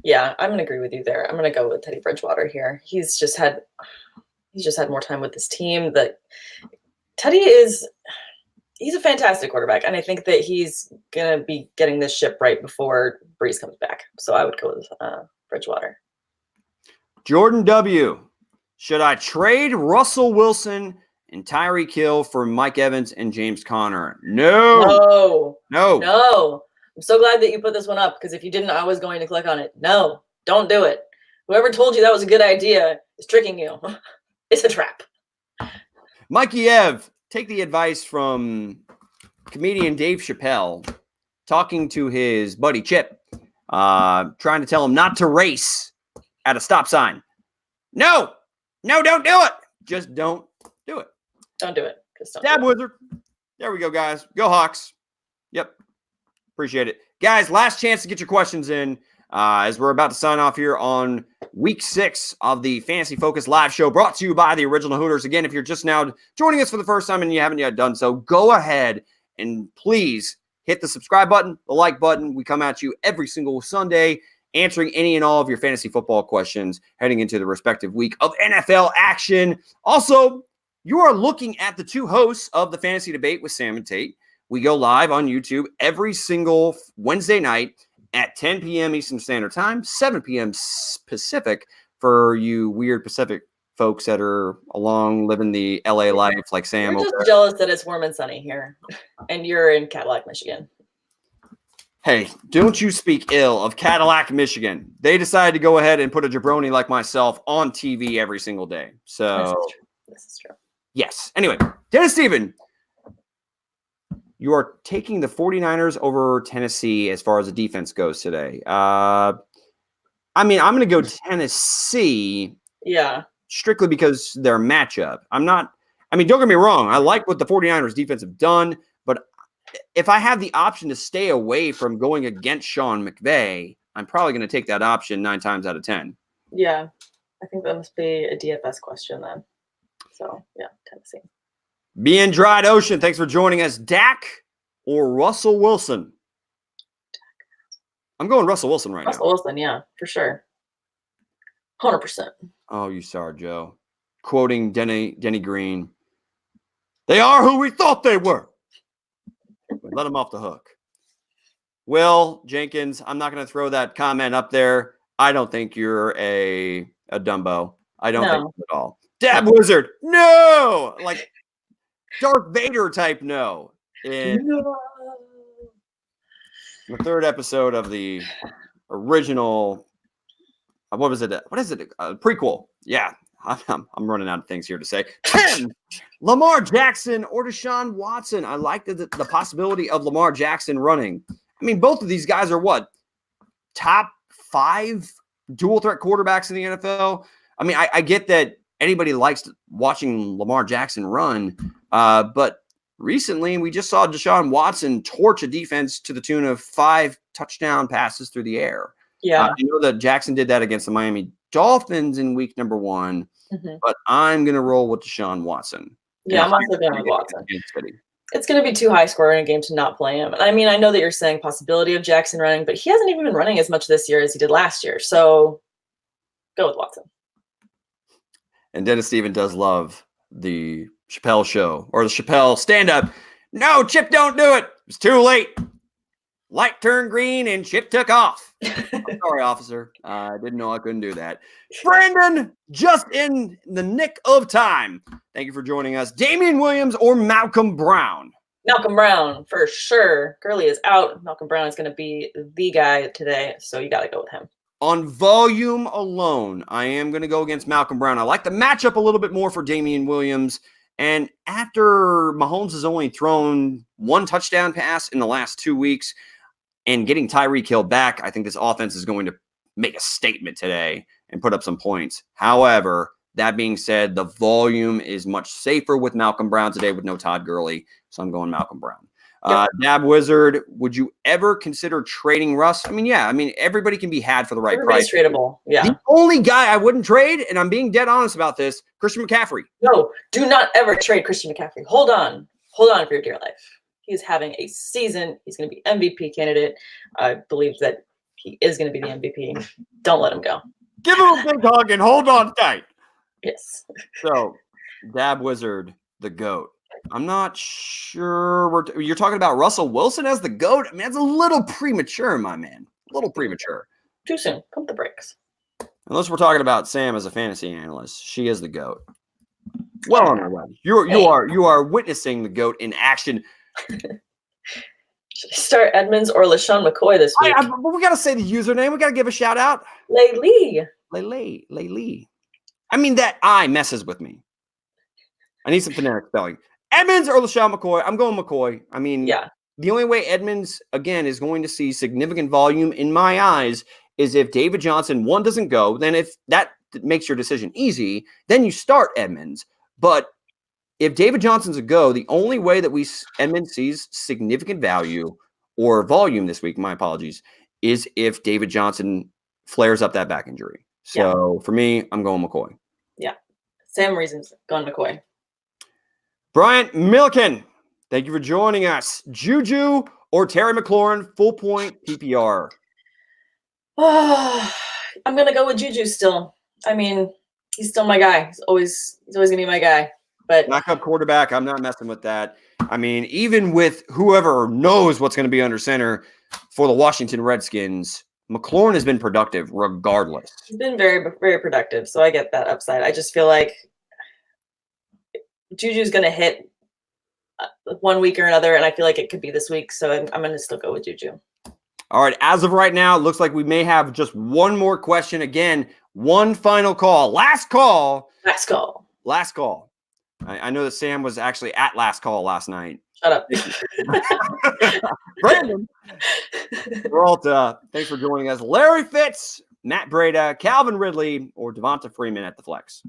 Yeah, I'm going to agree with you there. I'm going to go with Teddy Bridgewater here. He's just had more time with this team. He's a fantastic quarterback, and I think that he's going to be getting this ship right before Breeze comes back. So I would go with Bridgewater. Jordan W. Should I trade Russell Wilson and Tyreek Hill for Mike Evans and James Conner? No. I'm so glad that you put this one up, because if you didn't, I was going to click on it. No, don't do it. Whoever told you that was a good idea is tricking you. It's a trap. Mikey Ev, take the advice from comedian Dave Chappelle talking to his buddy Chip, trying to tell him not to race at a stop sign. No, don't do it. Just don't do it. Don't do it. Dab Wizard. There we go, guys. Go Hawks. Yep. Appreciate it. Guys, last chance to get your questions in as we're about to sign off here on week 6 of the Fantasy Focus live show brought to you by the Original Hooters. Again, if you're just now joining us for the first time and you haven't yet done so, go ahead and please hit the subscribe button, the like button. We come at you every single Sunday answering any and all of your fantasy football questions heading into the respective week of NFL action. Also, you are looking at the two hosts of the Fantasy Debate with Sam and Tate. We go live on YouTube every single Wednesday night at 10 p.m. Eastern Standard Time, 7 p.m. Pacific for you weird Pacific folks that are along living the LA life like Sam. We're just jealous that it's warm and sunny here, and you're in Cadillac, Michigan. Hey, don't you speak ill of Cadillac, Michigan. They decided to go ahead and put a jabroni like myself on TV every single day. So this is true. Yes. Anyway, Dennis Steven, you are taking the 49ers over Tennessee as far as the defense goes today. I'm going to go Tennessee. Yeah. Strictly because their matchup. Don't get me wrong. I like what the 49ers defense have done, but if I have the option to stay away from going against Sean McVay, I'm probably going to take that option 9 times out of 10. Yeah. I think that must be a DFS question then. So, yeah, Tennessee. Being Dried Ocean, thanks for joining us. Dak or Russell Wilson? I'm going Russell Wilson right now. Russell Wilson, yeah, for sure. 100%. Oh, you saw Joe. Quoting Denny Green. They are who we thought they were. Let them off the hook. Will Jenkins, I'm not going to throw that comment up there. I don't think you're a Dumbo. I don't think at all. Dab Wizard, no! Like Darth Vader type no. In the 3rd episode of the original, what is it? Prequel. Yeah, I'm running out of things here to say. 10, Lamar Jackson or Deshaun Watson. I like the possibility of Lamar Jackson running. Both of these guys are what? Top 5 dual threat quarterbacks in the NFL. I get that anybody likes watching Lamar Jackson run, but recently we just saw Deshaun Watson torch a defense to the tune of 5 touchdown passes through the air. Yeah. I know that Jackson did that against the Miami Dolphins in week number 1, but I'm going to roll with Deshaun Watson. Yeah, I'm also going with Watson. It's going to be too high scoring a game to not play him. I know that you're saying possibility of Jackson running, but he hasn't even been running as much this year as he did last year. So go with Watson. And Dennis Steven does love the Chappelle show or the Chappelle stand-up. No, Chip, don't do it. It's too late. Light turned green and Chip took off. I'm sorry, officer. I didn't know I couldn't do that. Brandon, just in the nick of time. Thank you for joining us. Damian Williams or Malcolm Brown? Malcolm Brown, for sure. Gurley is out. Malcolm Brown is going to be the guy today, so you got to go with him. On volume alone, I am going to go against Malcolm Brown. I like the matchup a little bit more for Damian Williams. And after Mahomes has only thrown one touchdown pass in the last 2 weeks and getting Tyreek Hill back, I think this offense is going to make a statement today and put up some points. However, that being said, the volume is much safer with Malcolm Brown today with no Todd Gurley. So I'm going Malcolm Brown. Yep. Dab Wizard, would you ever consider trading Russ? I mean, everybody can be had for the right price. Everybody's tradable. Yeah. The only guy I wouldn't trade, and I'm being dead honest about this, Christian McCaffrey. No, do not ever trade Christian McCaffrey. Hold on for your dear life. He's having a season. He's going to be MVP candidate. I believe that he is going to be the MVP. Don't let him go. Give him a big hug and hold on tight. Yes. So, Dab Wizard, the GOAT. I'm not sure. You're talking about Russell Wilson as the GOAT? I mean, that's a little premature, my man. A little premature. Too soon. Pump the brakes. Unless we're talking about Sam as a fantasy analyst. She is the GOAT. Well on her way. You are witnessing the GOAT in action. Should I start Edmonds or LaShawn McCoy this week? We got to say the username. We got to give a shout out. Laylee. I mean, that I messes with me. I need some phonetic spelling. Edmonds or LaShawn McCoy? I'm going McCoy. I mean, yeah. The only way Edmonds, again, is going to see significant volume in my eyes is if David Johnson, one, doesn't go. Then if that makes your decision easy, then you start Edmonds. But if David Johnson's a go, the only way that Edmonds sees significant value or volume this week, my apologies, is if David Johnson flares up that back injury. So for me, I'm going McCoy. Yeah. Same reasons. Going McCoy. Bryant Milliken, thank you for joining us. Juju or Terry McLaurin, full point PPR? Oh, I'm going to go with Juju still. I mean, he's still my guy. He's always going to be my guy. But backup quarterback, I'm not messing with that. I mean, even with whoever knows what's going to be under center for the Washington Redskins, McLaurin has been productive regardless. He's been very, very productive, so I get that upside. I just feel like Juju's going to hit 1 week or another, and I feel like it could be this week, so I'm going to still go with Juju. All right, as of right now, it looks like we may have just one more question. Again, one final call. Last call. I know that Sam was actually at last call last night. Shut up. Brandon. Peralta, thanks for joining us. Larry Fitz, Matt Breida, Calvin Ridley, or Devonta Freeman at the flex?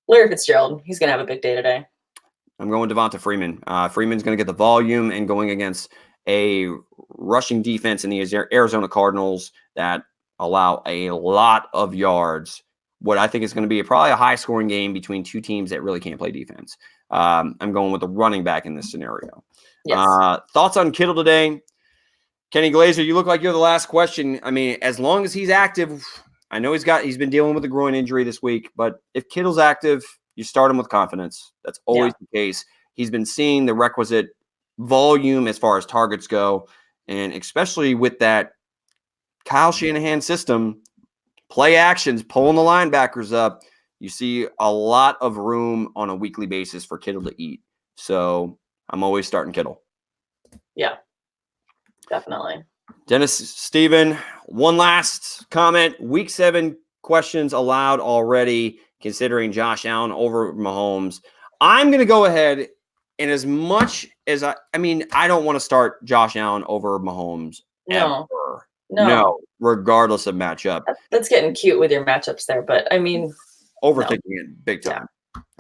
Larry Fitzgerald. He's going to have a big day today. I'm going Devonta Freeman. Freeman's going to get the volume and going against a rushing defense in the Arizona Cardinals that allow a lot of yards. What I think is going to be probably a high-scoring game between two teams that really can't play defense. I'm going with the running back in this scenario. Yes. Thoughts on Kittle today? Kenny Glazer, you look like you're the last question. I mean, as long as he's active, I know he's been dealing with a groin injury this week, but if Kittle's active, you start him with confidence. That's always the case. He's been seeing the requisite volume as far as targets go, and especially with that Kyle Shanahan system, play actions, pulling the linebackers up, you see a lot of room on a weekly basis for Kittle to eat. So I'm always starting Kittle. Yeah, definitely. Dennis Steven, one last comment. Week 7 questions allowed already, considering Josh Allen over Mahomes. I'm going to go ahead, and as much as I don't want to start Josh Allen over Mahomes ever. No, regardless of matchup. That's getting cute with your matchups there, but I mean, overthinking it big time.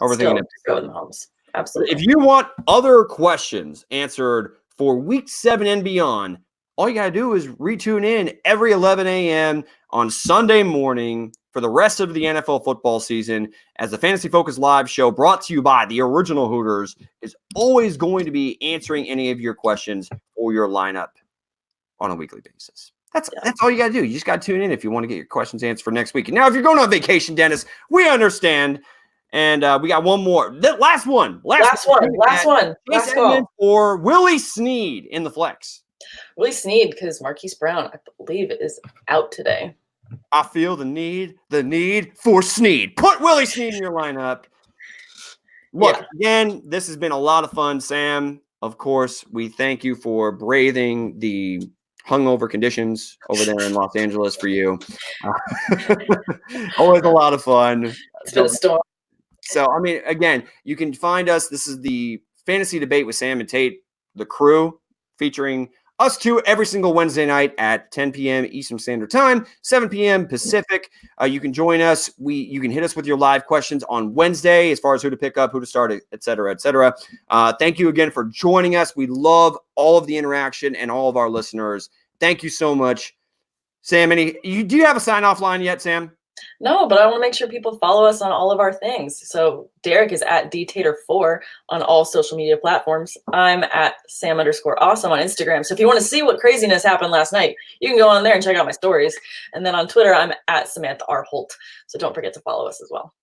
Overthinking it. Go with Mahomes. Absolutely. If you want other questions answered for week 7 and beyond, all you got to do is retune in every 11 a.m. on Sunday morning for the rest of the NFL football season, as the Fantasy Focus Live show brought to you by the original Hooters is always going to be answering any of your questions for your lineup on a weekly basis. That's all you got to do. You just got to tune in if you want to get your questions answered for next week. And now, if you're going on vacation, Dennis, we understand. And we got one more. The last one. Last one. Chase Last Edmonds call. or Willie Snead in the flex. Willie Snead, because Marquise Brown, I believe, is out today. I feel the need for Snead. Put Willie Snead in your lineup. Look, again, this has been a lot of fun, Sam. Of course, we thank you for braving the hungover conditions over there in Los Angeles for you. Always a lot of fun. It's been a storm. So, I mean, again, you can find us. This is the Fantasy Debate with Sam and Tate, the crew, featuring us two every single Wednesday night at 10 p.m. Eastern Standard Time, 7 p.m. Pacific. You can join us. You can hit us with your live questions on Wednesday as far as who to pick up, who to start, et cetera, et cetera. Thank you again for joining us. We love all of the interaction and all of our listeners. Thank you so much. Sam, do you have a sign-off line yet, Sam? No, but I want to make sure people follow us on all of our things. So Derek is at dtater4 on all social media platforms. I'm at Sam_awesome on Instagram. So if you want to see what craziness happened last night, you can go on there and check out my stories. And then on Twitter, I'm at Samantha R. Holt. So don't forget to follow us as well.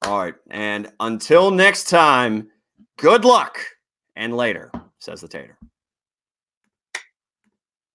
All right. And until next time, good luck and later, says the Tater.